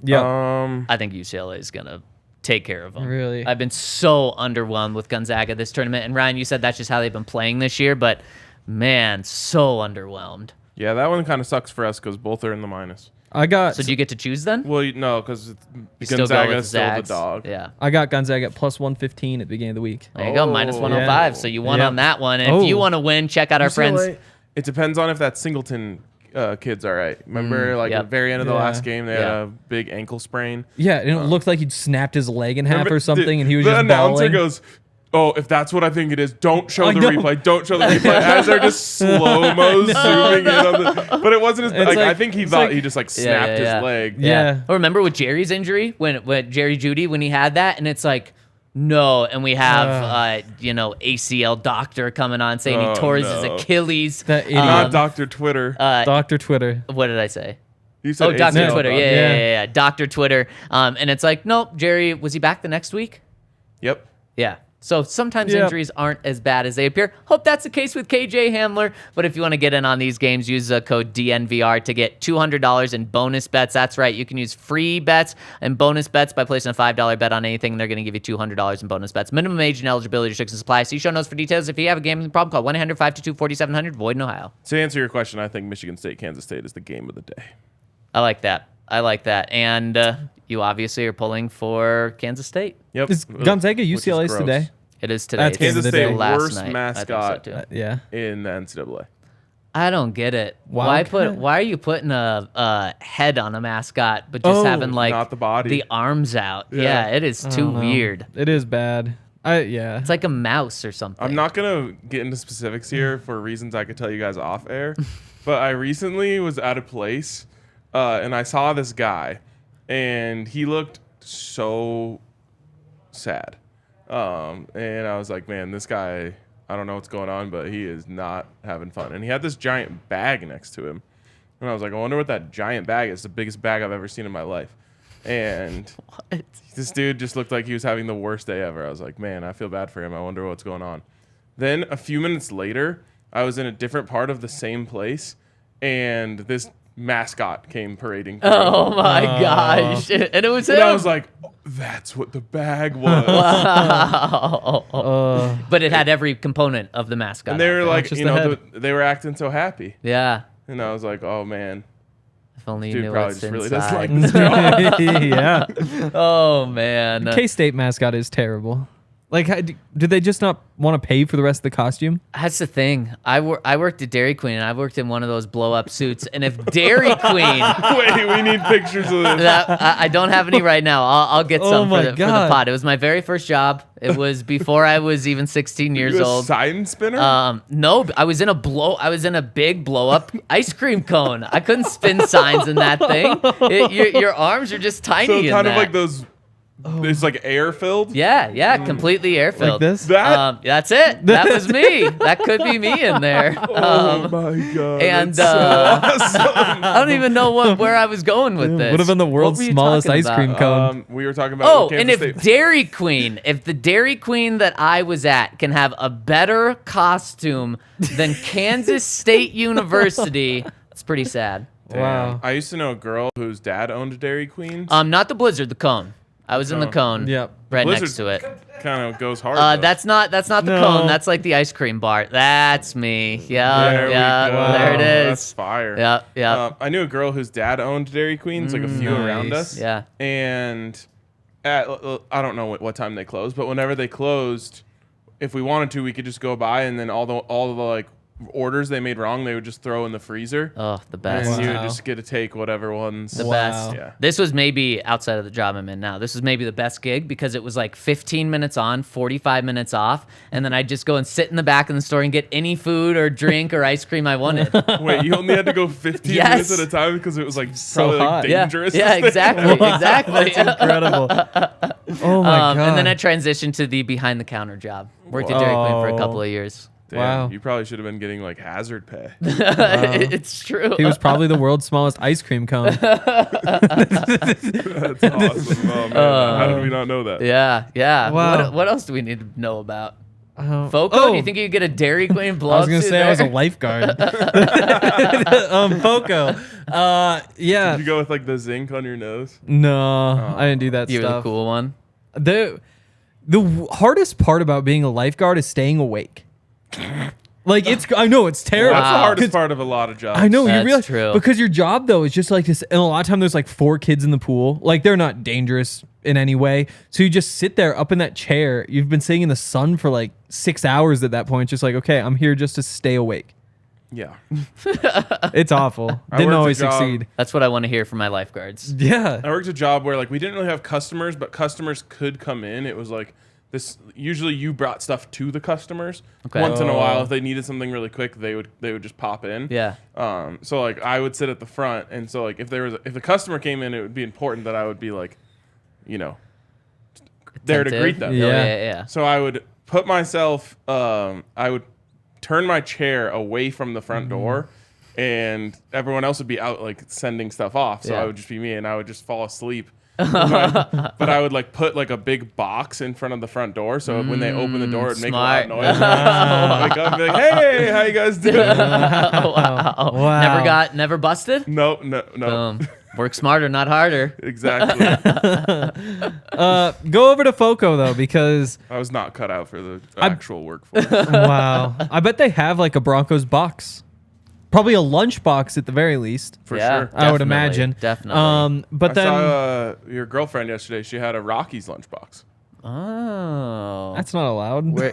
Yeah. I think UCLA is going to take care of them. Really? I've been so underwhelmed with Gonzaga this tournament. And Ryan, you said that's just how they've been playing this year, but man, so underwhelmed. Yeah, that one kind of sucks for us because both are in the minus. I got So do you get to choose then? Well, no, because Still go Gonzaga with is still the Zags. dog. Yeah. I got Gonzaga at plus 115 at the beginning of the week. There you go, minus 105. yeah. So you won Yeah. on that one. And if you want to win, check out our friends. It depends on if that Singleton kid's all right. Remember, like yep. at the very end of the Yeah. last game, they Yeah. had a big ankle sprain. Yeah, and it looked like he'd snapped his leg in half Remember, or something, and he was the just announcer bawling. goes, "Oh, if that's what I think it is, don't show I the know. replay. Don't show the replay." As they're just slow mo zooming in on the. But it wasn't as It's like I like- think he it's thought like- he just like snapped yeah. his leg. Yeah. Or remember with Jerry's injury when Jerry Jeudy when he had that, and it's like no, and we have ACL doctor coming on saying he Oh, tore his no. Achilles. That idiot. Not Dr. Twitter. Dr. Twitter. What did I say? You said Oh, Dr. ACL Twitter. doctor. Yeah. Dr. Twitter. And it's like, nope, Jerry, was he back the next week? Yep. Yeah. So sometimes Yep. injuries aren't as bad as they appear. Hope that's the case with KJ Hamler. But if you want to get in on these games, use code DNVR to get $200 in bonus bets. That's right. You can use free bets and bonus bets by placing a $5 bet on anything. They're going to give you $200 in bonus bets. Minimum age and eligibility restrictions apply. See show notes for details. If you have a gambling problem, call 1-800-522-4700. Void in Ohio. To answer your question, I think Michigan State, Kansas State is the game of the day. I like that. And you obviously are pulling for Kansas State. Yep. Is Gonzaga Which is UCLA's gross. today? It is today. That's It's Kansas Kansas State, last worst night. I think mascot so, too. Yeah. in the NCAA. I don't get it. Wildcat? Why are you putting a head on a mascot, but just having like not the body. the arms out? Yeah. Yeah, it is I too don't know. weird. It is bad. Yeah. It's like a mouse or something. I'm not gonna get into specifics here for reasons I could tell you guys off air, but I recently was at a place and I saw this guy, and he looked so sad. And I was like, man, this guy, I don't know what's going on, but he is not having fun. And he had this giant bag next to him, and I was like, I wonder what that giant bag is. The biggest bag I've ever seen in my life. And What? this dude just looked like he was having the worst day ever. I was like, man, I feel bad for him. I wonder what's going on. Then a few minutes later, I was in a different part of the same place, and this mascot came parading through. Oh my gosh! And it was him. And I was like, oh, that's what the bag was. wow. But it had every component of the mascot. And they were like, just you the know, head. they were acting so happy. yeah. And I was like, oh, man. If only you Dude knew probably what's just really inside. doesn't like this job. Yeah. Oh man. K-State mascot is terrible. Like, did they just not want to pay for the rest of the costume? That's the thing. I worked at Dairy Queen, and I worked in one of those blow-up suits. And if Dairy Queen, Wait, we need pictures of this. I don't have any right now. I'll get Oh some my for the God. pod. It was my very first job. It was before I was even 16 years You a old. sign spinner? No, I was in a big blow-up ice cream cone. I couldn't spin signs in that thing. Your arms are just tiny. So in kind of that. like those, it's like air filled? Yeah, completely air filled. Like this? That? That's it. That was me. That could be me in there. Oh my God. and that's so awesome. I don't even know where I was going with this. Would have been the What world's were you smallest talking ice about? cream cone. We were talking about Oh, Kansas and if State. the Dairy Queen that I was at can have a better costume than Kansas State University, it's pretty sad. Wow. I used to know a girl whose dad owned Dairy Queen. Not the Blizzard, the cone. I was in the cone. Yep. Right Blizzard next to it. Kind of goes hard. though. That's not the No. cone. That's like the ice cream bar. That's me. Yeah, There we yeah. go. There it That's is. fire. Yeah. I knew a girl whose dad owned Dairy Queens, like a few around nice. us. Yeah. And at, I don't know what time they closed, but whenever they closed, if we wanted to, we could just go by, and then all the like orders they made wrong, they would just throw in the freezer. Oh, the best. And you would Wow. just get to take whatever ones. The Wow. best. Yeah. This was maybe outside of the job I'm in now. This was maybe the best gig because it was like 15 minutes on, 45 minutes off, and then I'd just go and sit in the back of the store and get any food or drink or ice cream I wanted. Wait, you only had to go 15 Yes. minutes at a time because it was like So probably like hot. dangerous. Yeah, exactly, exactly. That's incredible. Oh my God. And then I transitioned to the behind the counter job. Worked at Dairy Queen for a couple of years. Damn, Wow. You probably should have been getting like hazard pay. It's true. He was probably the world's smallest ice cream cone. That's awesome. Oh man, how did we not know that? Yeah. Wow. What else do we need to know about? Foco, do you think you could get a Dairy Queen blow I was gonna say I was a lifeguard. Foco. Yeah. Did you go with like the zinc on your nose? No, I didn't do that You were the stuff. cool one. The hardest part about being a lifeguard is staying awake. Like I know it's terrible. That's the hardest part of a lot of jobs. I know, you That's realize true. because your job though is just like this, and a lot of time there's like 4 kids in the pool. Like they're not dangerous in any way, so you just sit there up in that chair. You've been sitting in the sun for like 6 hours at that point. It's just like, okay, I'm here just to stay awake. Yeah. It's awful. I Didn't worked a always job- succeed. That's what I want to hear from my lifeguards. Yeah. I worked a job where like we didn't really have customers, but customers could come in. It was like this. Usually, you brought stuff to the customers. Okay. Once in a while, if they needed something really quick, they would just pop in. Yeah. So like I would sit at the front, and so like if the customer came in, it would be important that I would be like, you know, there to Attentive. greet them. Yeah. Yeah. So I would put myself. I would turn my chair away from the front door. And everyone else would be out like sending stuff off, so Yeah. I would just be me, and I would just fall asleep. But I would like put like a big box in front of the front door, so when they open the door, it'd make a smart. loud noise. Like I'd be like, "Hey, how you guys doing?" Wow. Never busted? No. Work smarter, not harder. Exactly. Go over to Foco though, because I was not cut out for the actual workforce. wow, I bet they have like a Broncos box, probably a lunch box at the very least. For Yeah. sure. I would Definitely, imagine. definitely. But I then saw your girlfriend yesterday. She had a Rockies lunchbox. Oh. that's not allowed. Where-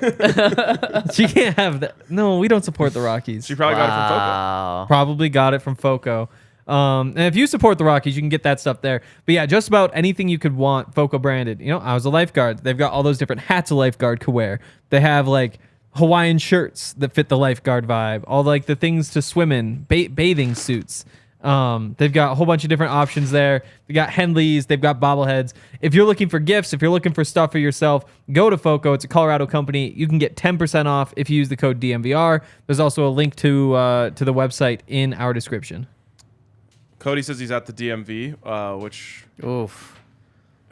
She can't have that. No, we don't support the Rockies. She probably got it from Foco. Wow. Probably got it from Foco. And if you support the Rockies, you can get that stuff there. But yeah, just about anything you could want, Foco branded. You know, I was a lifeguard. They've got all those different hats a lifeguard could wear. They have like Hawaiian shirts that fit the lifeguard vibe. All like the things to swim in, bathing suits. They've got a whole bunch of different options there. They got Henleys. They've got bobbleheads. If you're looking for gifts, if you're looking for stuff for yourself, go to Foco. It's a Colorado company. You can get 10% off if you use the code DNVR. There's also a link to the website in our description. Cody says he's at the DMV, which Oof.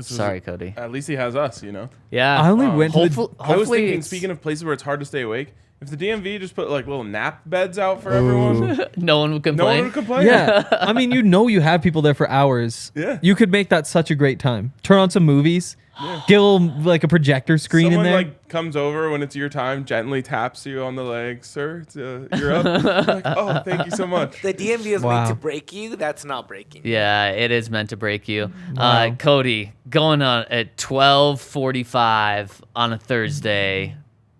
Sorry, Cody. at least he has us, you know. Yeah. I only went to the- Hopefully, I was thinking, it's- speaking of places where it's hard to stay awake, if the DMV just put like little nap beds out for everyone, no one would no complain. one would complain. Yeah, I mean, you have people there for hours. Yeah. You could make that such a great time. Turn on some movies. Get a little, like a projector screen Someone in there. like comes over when it's your time, gently taps you on the leg, sir. It's, you're up. You're like, oh, thank you so much. The DMV is Wow. meant to break you. That's not breaking. Yeah, it is meant to break you. Wow. Cody, going on at 12:45 on a Thursday.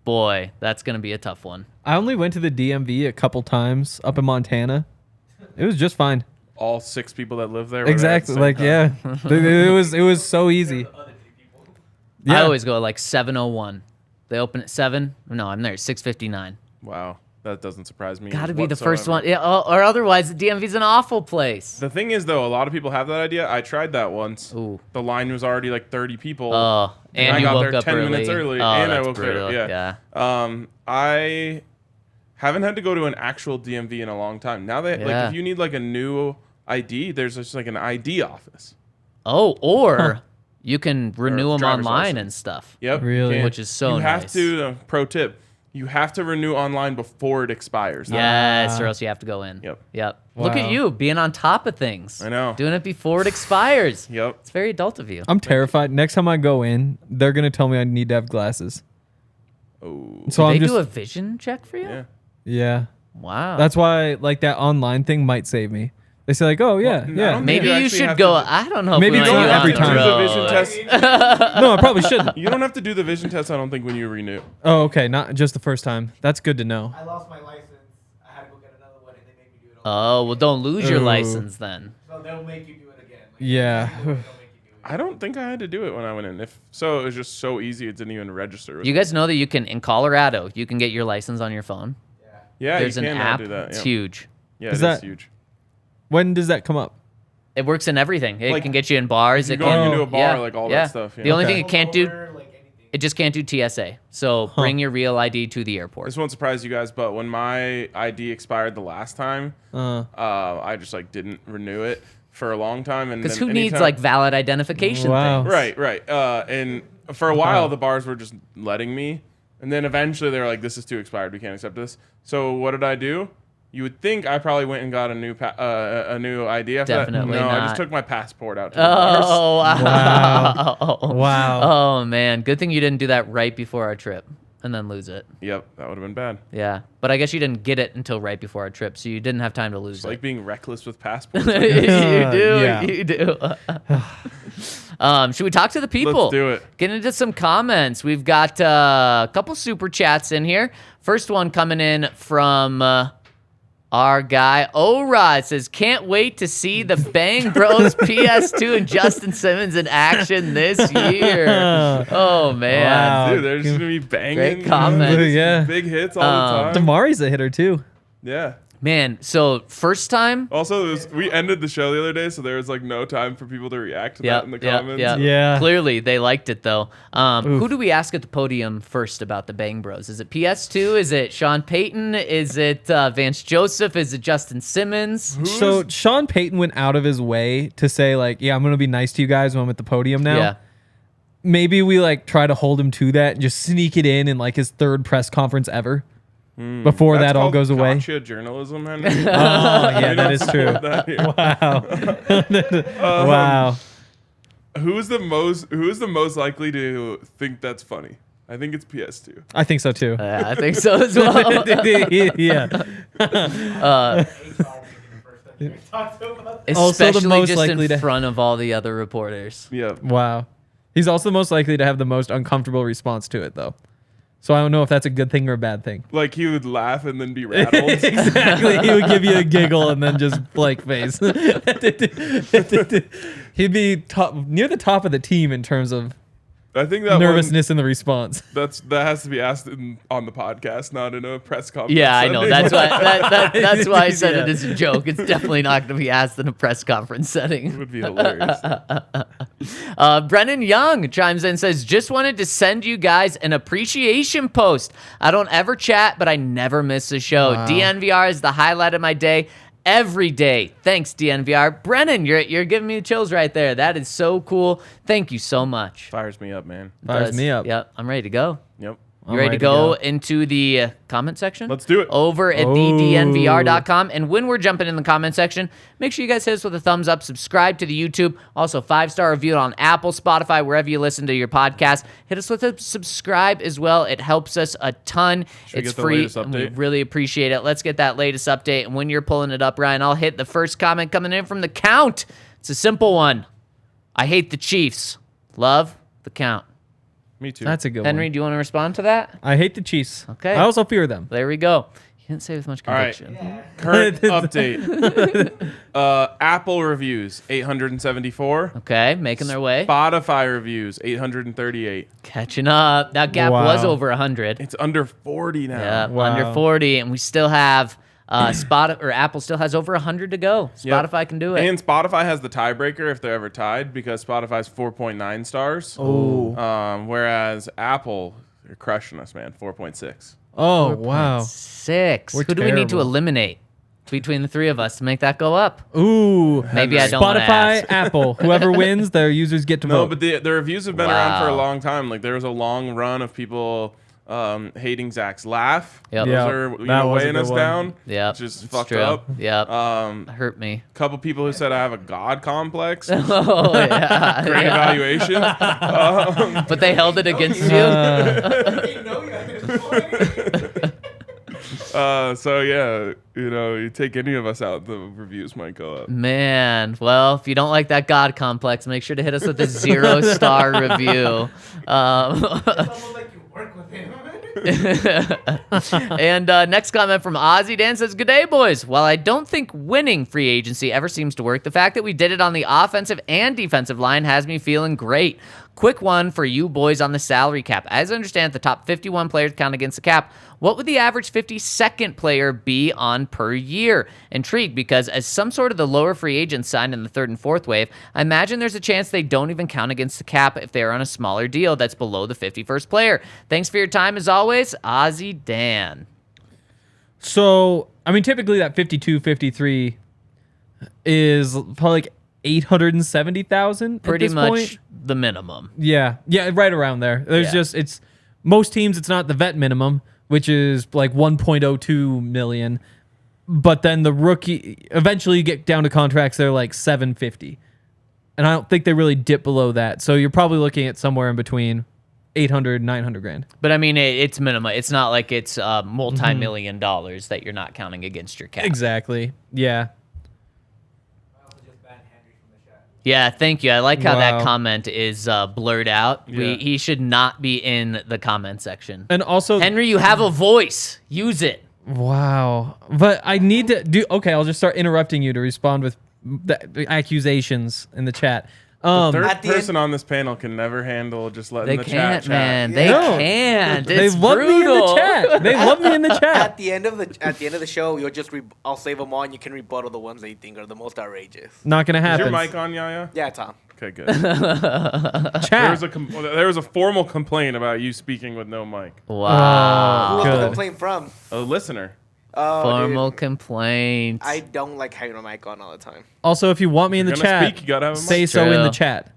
Boy, that's going to be a tough one. I only went to the DMV a couple times up in Montana. It was just fine. All 6 people that live there. were there at the Exactly. same Like, time. yeah, it was so easy. I Yeah. always go at like 7:01. They open at 7. No, I'm there at 6:59. Wow, that doesn't surprise me. Got to be the first one. whatsoever. Yeah, or otherwise the DMV's an awful place. The thing is, though, a lot of people have that idea. I tried that once. Ooh. The line was already like 30 people. Oh, and I you got woke there up 10 early. minutes early, Oh, and I that's woke brutal. early. Yeah. I haven't had to go to an actual DMV in a long time. Now that Yeah. like if you need like a new ID, there's just like an ID office. Oh, or you can renew them driver's online license. and stuff. Yep. Really? can. Which is so You have nice. to. Pro tip: you have to renew online before it expires. Yes, or else you have to go in. Yep. Look Wow. at you being on top of things. I know. Doing it before it expires. Yep. It's very adult of you. I'm terrified. Next time I go in, they're gonna tell me I need to have glasses. Oh. So Do they I'm just do a vision check for you? Yeah. yeah. Wow. That's why like that online thing might save me. They say like, oh yeah, I yeah. don't Maybe You you actually should have go. to- I don't know. Maybe if we it's want not you every on time. the Do the road. vision test. No, I probably shouldn't. You don't have to do the vision test. I don't think when you renew. Oh, okay, not just the first time. That's good to know. I lost my license. I had to go get another one, and they make me do it all. Oh well, don't lose your Ooh. license then. So they'll make you do it again. Like, Yeah. they'll make you do it. I don't think I had to do it when I went in. If so, it was just so easy. It didn't even register. With You me. guys know that you can in Colorado. You can get your license on your phone. Yeah, There's you an can now app. do that. It's Yeah, huge. yeah Is it that- is huge. When does that come up? It works in everything. It Like, can get you in bars. You It go can into a bar, yeah, like all yeah. that stuff. The only Okay. thing it can't do, Over, like anything. it just can't do TSA. So bring your real ID to the airport. This won't surprise you guys, but when my ID expired the last time, I just like didn't renew it for a long time. And Because then who needs anytime- like valid identification Wow. things? Right. And for a while, the bars were just letting me. And then eventually they were like, this is too expired. We can't accept this. So what did I do? You would think I probably went and got a new ID after Definitely that. No, I not. just took my passport out to the bars. Oh, wow. Wow. Oh, man. Good thing you didn't do that right before our trip and then lose it. Yep, that would have been bad. Yeah. But I guess you didn't get it until right before our trip, so you didn't have time to lose It's it. like being reckless with passports. You do. Yeah. You do. Should we talk to the people? Let's do it. Get into some comments. We've got a couple super chats in here. First one coming in from our guy Ora. It says, can't wait to see the Bang Bros PS2 and Justin Simmons in action this year. Oh, man. Wow. Dude, they're just going to be banging. Great comments. Yeah. Big hits all the time. Damari's a hitter too. Yeah. Man, so first time. Also, we ended the show the other day, so there was like no time for people to react to that in the comments. Yeah. Clearly, they liked it, though. Who do we ask at the podium first about the Bang Bros? Is it PS2? Is it Sean Payton? Is it Vance Joseph? Is it Justin Simmons? So Sean Payton went out of his way to say like, yeah, I'm going to be nice to you guys when I'm at the podium now. Yeah. Maybe we like try to hold him to that and just sneak it in like his third press conference ever. Before That's that all called goes away. gotcha journalism, Henry. Oh, yeah, that is true. Wow. Wow. Who is the most likely to think that's funny? I think it's PS2. I think so too. I think so as well. Yeah. Also the Especially most just likely in to- front of all the other reporters. Yeah. Wow. He's also most likely to have the most uncomfortable response to it though. So I don't know if that's a good thing or a bad thing. Like he would laugh and then be rattled. Exactly. He would give you a giggle and then just blank face. He'd be near the top of the team in terms of I think that nervousness in the response. that has to be asked on the podcast, not in a press conference. Yeah, I know. setting. That's why I said it Yeah. as a joke. It's definitely not going to be asked in a press conference It setting. would be hilarious. Brennan Young chimes in and says, just wanted to send you guys an appreciation post. I don't ever chat, but I never miss a show. Wow. DNVR is the highlight of my day. Every day. Thanks, DNVR. Brennan, you're giving me the chills right there. That is so cool. Thank you so much. Fires me up, man. Fires me up. Yep, I'm ready to go. Yep. You ready to go into the comment section? Let's do it. Over at thednvr.com. And when we're jumping in the comment section, make sure you guys hit us with a thumbs up, subscribe to the YouTube, also 5-star review on Apple, Spotify, wherever you listen to your podcast. Hit us with a subscribe as well. It helps us a ton. we It's get the free, latest and we update? really appreciate it. Let's get that latest update. And when you're pulling it up, Ryan, I'll hit the first comment coming in from the Count. It's a simple one. I hate the Chiefs. Love the Count. Me too. That's a good Henry, one. do you want to respond to that? I hate the Chiefs. Okay. I also fear them. There we go. You didn't say with much All right. conviction. Current update. Apple reviews 874. Okay, making their way. Spotify reviews 838. Catching up. That gap Wow. was over 100. It's under 40 now. Yeah, Wow. under 40, and we still have Apple still has over 100 to go. Yep. Spotify can do it. And Spotify has the tiebreaker if they're ever tied because Spotify's 4.9 stars. Oh. Whereas Apple, they're crushing us, man. 4.6. Oh, wow. 6. We're Who do we need to terrible. eliminate between the three of us to make that go up? Ooh. Maybe I don't wanna Spotify, ask. Apple. Whoever wins, their users get to No, vote. but the reviews have been around for a Wow. long time. Like there was a long run of people hating Zach's laugh. Yep. Those Yeah, are that was a weighing good us one. down. Yep, Which is it's fucked true. up. Yep. A Hurt me. couple people who said I have a god complex. Great Oh, yeah. evaluation. But they held it against you. They know you at this point. So yeah, you take any of us out, the reviews might go up. Man, well, if you don't like that God complex, make sure to hit us with a 0-star review. It's almost like you work with him. And next comment from Ozzy Dan says, "Good day, boys. While I don't think winning free agency ever seems to work, the fact that we did it on the offensive and defensive line has me feeling great. Quick one for you boys on the salary cap. As I understand, the top 51 players count against the cap. What would the average 52nd player be on per year? Intrigued because as some sort of the lower free agents signed in the third and fourth wave, I imagine there's a chance they don't even count against the cap if they're on a smaller deal that's below the 51st player. Thanks for your time as always, Ozzy Dan." So, I mean, typically that 52, 53 is probably like 870,000 Pretty at this much point. the minimum. Yeah, right around there. There's Yeah. just it's most teams, it's not the vet minimum, which is like 1.02 million. But then the rookie, eventually you get down to contracts that are like 750. And I don't think they really dip below that. So you're probably looking at somewhere in between 800, 900 grand. But I mean, it's minimum. It's not like it's multi-million dollars that you're not counting against your cap. Exactly. Yeah. I also just banned Henry from the chat. Yeah, thank you. I like how that Wow. comment is blurred out. Yeah. He should not be in the comment section. And also, Henry, you have a voice. Use it. wow. But I need to do, okay, I'll just start interrupting you to respond with the accusations in the chat. Third At the person on this panel can never handle just letting They the can't, chat man. chat. They No. can't. They It's love me in the brutal. chat. They love me in the chat. At the end of the show, you'll just I'll save them all, and you can rebuttal the ones that you think are the most outrageous. Not going to Is happen. your mic on, Yaya? Yeah, Tom. Okay, good. There Chat. was a formal complaint about you speaking with no mic. Wow. Who was Good. the complaint from? A listener. Oh, Formal dude. complaint. I don't like having my mic on all the time. Also, if you want me in the You're chat, gonna speak, you gotta have a mic. say so in the True. chat.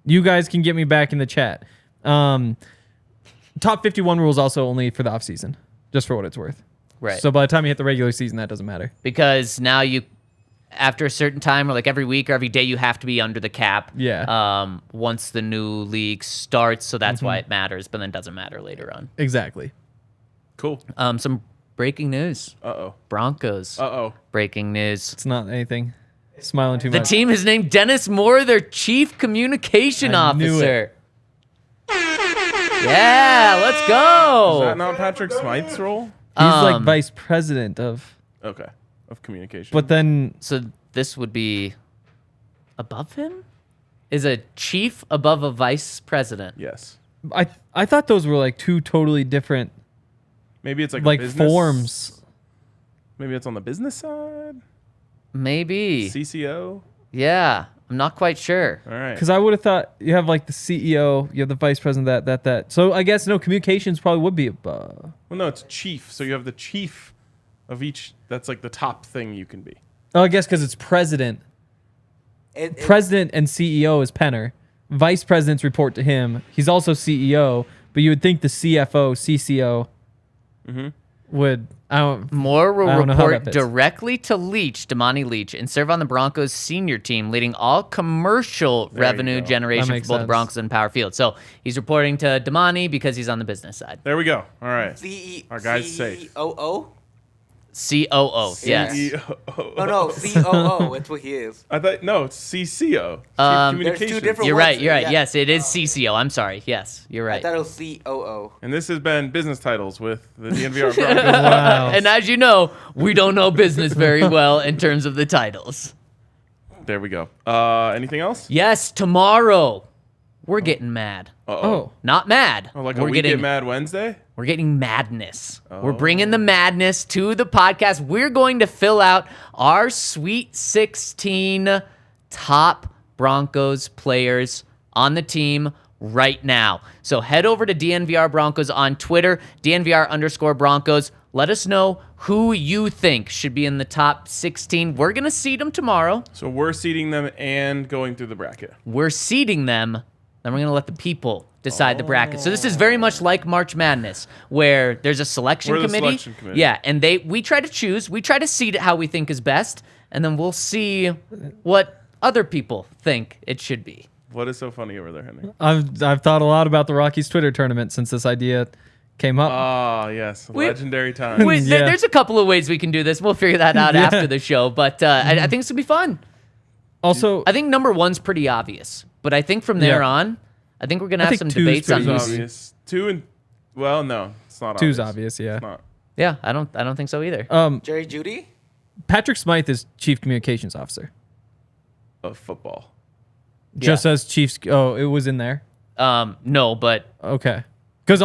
You guys can get me back in the chat. Top 51 rules also only for the offseason, just for what it's worth. Right. So by the time you hit the regular season, that doesn't matter. Because now you, after a certain time, or like every week or every day, you have to be under the cap. Yeah. Once the new league starts, so that's why it matters, but then it doesn't matter later on. Exactly. Cool. Some breaking news. Uh-oh. Broncos. Uh-oh. Breaking news. It's not anything. Smiling too The much. team has named Dennis Moore their chief communication I knew officer. Yeah, let's go. Is that not Patrick Smythe's role? He's like Um, vice president of, Okay. Of communication. but then So this would be above him? Is a chief above a vice president? Yes. I thought those were like two totally different Maybe it's like like a business, forms. Maybe it's on the business side. Maybe. CCO. Yeah, I'm not quite sure. All right. Because I would have thought you have like the CEO, you have the vice president, that. So I guess no, communications probably would be above. Well, no, it's chief. So you have the chief of each. That's like the top thing you can be. Oh, I guess because it's president. President and CEO is Penner. Vice presidents report to him. He's also CEO, but you would think the CFO, CCO would. I don't. Moore will I don't know how report that fits. directly to Damani Leach, and serve on the Broncos senior team, leading all commercial There you revenue go. generation That for makes both the sense. Broncos and Power Field. So he's reporting to Damani because he's on the business side. There we go. All right. Our guy's COO? safe. COO, yes. Oh no, COO. That's what he is. I thought no, it's CCO. Chief There's two Communications. different You're What's right. it? You're right. Yeah. Yes, it is CCO. I'm sorry. Yes, you're I right. thought it was COO. And this has been business titles with the DNVR Broncos. Wow. And as you know, we don't know business very well in terms of the titles. There we go. Anything else? Yes, tomorrow we're getting mad. Oh, Not mad. Oh, like we're a We getting Get Mad Wednesday? We're getting madness. We're bringing the madness to the podcast. We're going to fill out our Sweet 16 top Broncos players on the team right now. So head over to DNVR Broncos on Twitter, DNVR_Broncos. Let us know who you think should be in the top 16. We're going to seed them tomorrow. So we're seeding them and going through the bracket. We're seeding them. Then we're going to let the people decide the bracket. So this is very much like March Madness, where there's a selection We're the committee. selection committee. Yeah, and we try to choose. We try to seed it how we think is best, and then we'll see what other people think it should be. What is so funny over there, Henry? I've thought a lot about the Rockies Twitter tournament since this idea came up. Ah, yes. We- Legendary time. Yeah. There's a couple of ways we can do this. We'll figure that out Yeah. after the show, but I think it's going to be fun. Also, I think number one's pretty obvious, but I think from there Yeah. on, I think we're going to I have think some two's debates on pretty It's who's. easy. obvious. Two and well, no, it's not two's obvious. obvious, yeah. It's not. Yeah, I don't think so either. Jerry Jeudy? Patrick Smythe is chief communications officer. Of football. Just as Chiefs. Oh, it was in there. No, but Okay. Because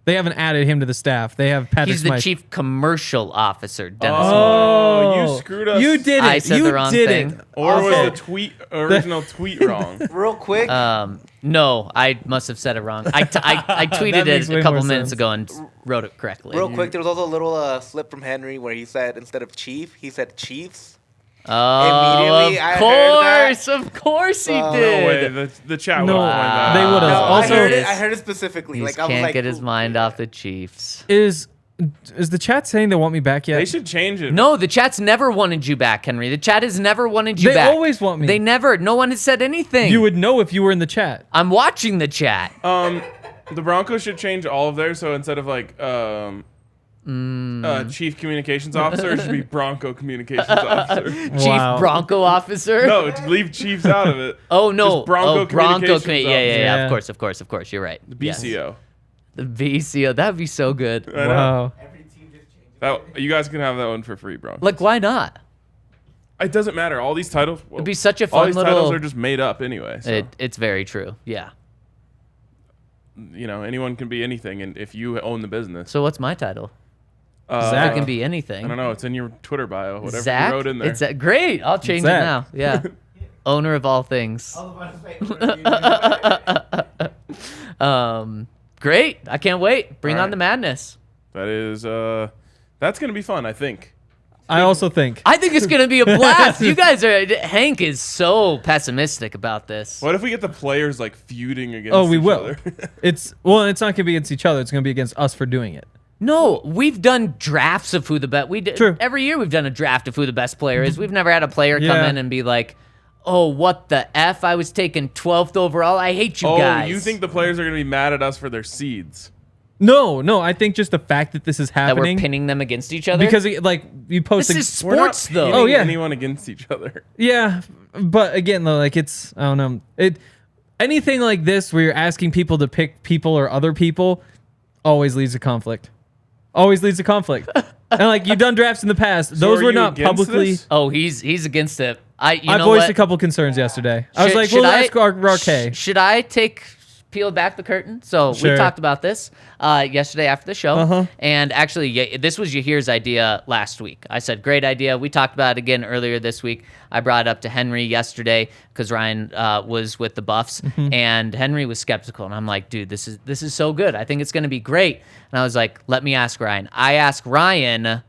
they haven't added him to the staff. They have Patrick he's the Smythe. chief commercial officer, Dennis. Oh, you screwed us. You did it. I said you the wrong did thing. it. Or Okay. was the original tweet wrong? Real quick, No, I must have said it wrong. I tweeted That makes it way a couple more minutes sense. ago and wrote it correctly. real quick, there was also a little slip from Henry where he said instead of chief, he said Chiefs. Oh, Immediately, I heard that. of course he No did. way. The chat No, would have pointed that they out. would've. No, Also- I heard it specifically. He Like I was can't like, get his "Ooh." mind off the Chiefs. Is the chat saying they want me back yet? They should change it. No, the chat's never wanted you back, Henry. The chat has never wanted you They back. always want me. They never. No one has said anything. You would know if you were in the chat. I'm watching the chat. The Broncos should change all of theirs. So instead of like chief communications officer, it should be Bronco communications officer. Chief Wow. Bronco officer. No, leave Chiefs out of it. Oh no. Just Bronco communications Yeah, Yeah. Of course. You're right. The Yes. BCO. The BCO. That'd be so good. I know. Wow. You guys can have that one for free, Bronco. Like, why not? It doesn't matter. All these titles. It'd be such a all fun these little. titles are just made up anyway. So It's very true. Yeah. anyone can be anything, and if you own the business, So what's my title? Zach. It can be anything. I don't know. It's in your Twitter bio. Whatever Zach. you wrote in there. It's great. I'll change Zach. it now. Yeah. Owner of all things. Great. I can't wait. Bring All on right. the madness. That is. That's gonna be fun. I think. I also think. I think it's gonna be a blast. You guys are. Hank is so pessimistic about this. What if we get the players like feuding against? Oh, we each will. other? It's not going to be against each other. It's going to be against us for doing it. No, we've done drafts of who the best. True. Every year we've done a draft of who the best player is. We've never had a player come Yeah. in and be like, "Oh, what the f? I was taken 12th overall. I hate you Oh, guys." you think the players are gonna be mad at us for their seeds? No. I think just the fact that this is that we're happening pinning them against each other? because like you post this a- is We're not sports, though. pitting Oh, yeah. anyone against each other. Yeah, but again, though, like it's I don't know. Anything like this where you're asking people to pick people or other people always leads to conflict. Always leads to conflict. And like you've done drafts in the past, So those are were you not against publicly. this? Oh, he's against it. I I know voiced what? a couple concerns yesterday. I was Should- like, should we'll I- ask RK. Should I peel back the curtain? So we Sure. talked about this yesterday after the show. Uh-huh. And actually, this was Yahir's idea last week. I said, great idea. We talked about it again earlier this week. I brought it up to Henry yesterday because Ryan was with the Buffs. Mm-hmm. And Henry was skeptical. And I'm like, dude, this is so good. I think it's going to be great. And I was like, let me ask Ryan. I ask Ryan.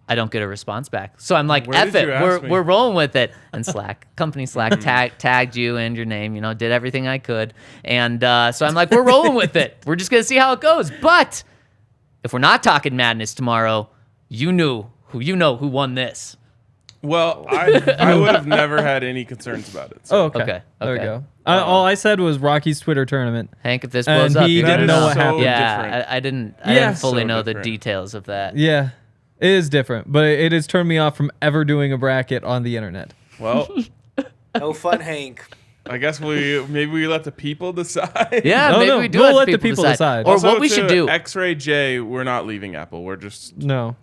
I don't get a response back. So I'm like, Where F did it. you ask me? We're rolling with it. And Slack, company Slack tagged you and your name, did everything I could. And so I'm like, we're rolling with it. We're just going to see how it goes. But if we're not talking madness tomorrow, who won this. Well, I would have never had any concerns about it. So. Oh, okay. There we Okay. go. All I said was Rocky's Twitter tournament. Hank, if this And blows up, he you didn't gotta know know. what happened. Yeah, different. I didn't Yeah. fully So know the different. details of that. Yeah, it is different, but it has turned me off from ever doing a bracket on the internet. Well, No fun, Hank. I guess maybe we let the people decide. Yeah, No, maybe no, we do we'll let let the people decide. Or Also, what we to should do. X-Ray J, we're not leaving Apple. We're just No.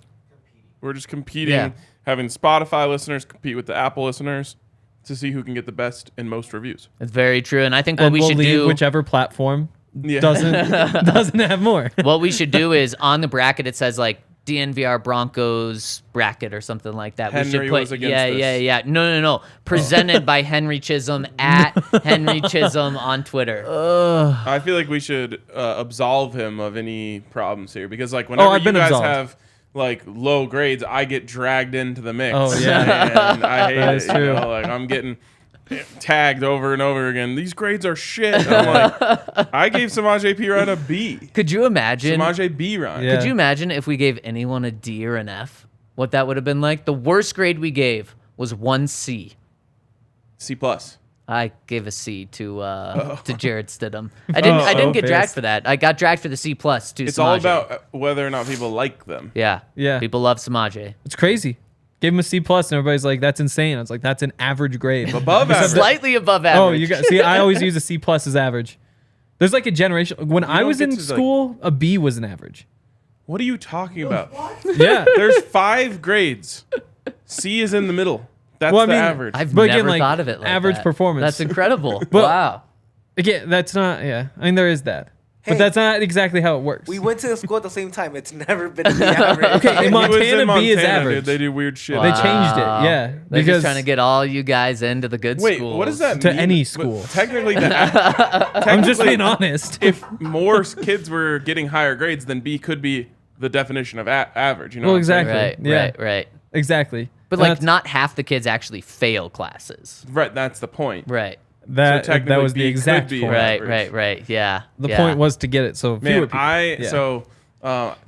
competing, Yeah. having Spotify listeners compete with the Apple listeners to see who can get the best and most reviews. It's very true. And I think what And we we'll should leave do. whichever platform Yeah. doesn't have more. What we should do is on the bracket it says like DNVR Broncos bracket or something like that. we Henry should put was against yeah. No. Presented by Henry Chisholm at Henry Chisholm on Twitter. I feel like we should absolve him of any problems here because, like, whenever I've you been guys absolved. have like low grades, I get dragged into the mix. Oh, yeah. and I hate That it. is true. Like I'm getting tagged over and over again. These grades are shit. And I'm like, I gave Samaje Perine a B. Could you imagine? Samaje B. Ryan. Yeah. Could you imagine if we gave anyone a D or an F? What that would have been like? The worst grade we gave was 1 C. C plus. I gave a C to Jared Stidham. I didn't get dragged face. for that. I got dragged for the C plus to It's Samaje. all about whether or not people like them. Yeah. Yeah. People love Samaje. It's crazy. Gave him a C plus, and everybody's like, "That's insane." I was like, "That's an average grade." Above average. Slightly above average. Oh, you got see. I always use a C plus as average. There's like a generation. When I don't was get in to, like- school, a B was an average. What are you talking about? Yeah. There's 5 grades. C is in the middle. That's Well, I the mean, average. I've But never again, like, thought of it like average that. performance. That's incredible. But- wow. Again, that's not. Yeah. I mean, there is that, Hey. but that's not exactly how it works. We went to school at the same time. It's never been the average. Okay, in He was Montana, B is average. Dude. They do weird shit. They changed it. Yeah, They're because just trying to get all you guys into the good Wait, schools. what does that To mean? any But school. Technically, I'm just being honest. If more kids were getting higher grades, then B could be the definition of average. You know? Well, what I'm saying? exactly. Right, Yeah. right. Exactly. But like not half the kids actually fail classes. Right, that's the point. Right. That technically was the B exact could be point. Right. Yeah. The Yeah. point was to get it so fewer Man, people.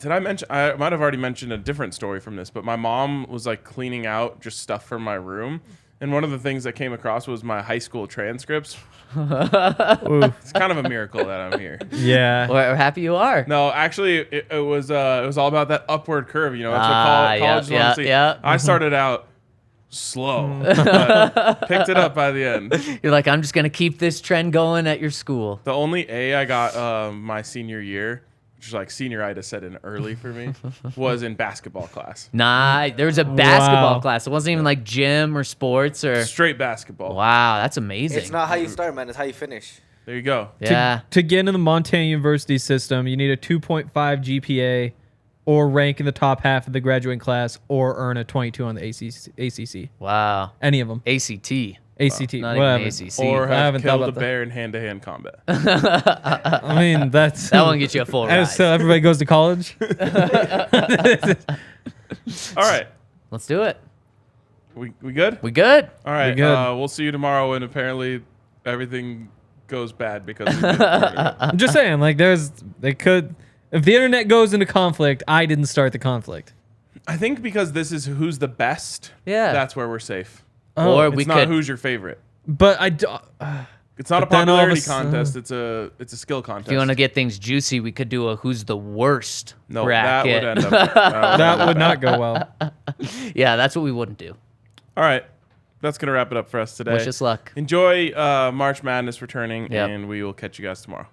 did I mention? I might have already mentioned a different story from this, but my mom was like cleaning out just stuff from my room, and one of the things that came across was my high school transcripts. It's kind of a miracle that I'm here. Yeah. We're happy you are. No, actually, it was all about that upward curve. You know, that's what college want to see. yeah. I started out slow, but picked it up by the end. You're like, I'm just gonna keep this trend going at your school. The only A I got my senior year, which is like senioritis set in early for me, was in basketball class. Nah, there was a basketball Wow. class. It wasn't even like gym or sports or. Straight basketball. Wow, that's amazing. It's not how you start, man. It's how you finish. There you go. Yeah. To get into the Montana University system, you need a 2.5 GPA or rank in the top half of the graduating class or earn a 22 on the ACC. Wow. Any of them. ACT. ACT. Not whatever. even ACC. Or I have haven't thought killed a about that. bear in hand-to-hand combat. I mean, that's... That one gets you a full ride. So everybody goes to college? All right. Let's do it. We good? We good? All right. good. We'll see you tomorrow when apparently everything goes bad because we didn't start it. I'm just saying, like, if the internet goes into conflict, I didn't start the conflict. I think because this is who's the best, Yeah. that's where we're safe. Or It's we not could. who's your favorite. But It's not a But then all of a popularity sudden- contest. It's a skill contest. If you want to get things juicy, we could do a who's the worst no, bracket. that would end up. that would not go well. Yeah, that's what we wouldn't do. All right. That's going to wrap it up for us today. Wish us luck. Enjoy March Madness returning, Yep. and we will catch you guys tomorrow.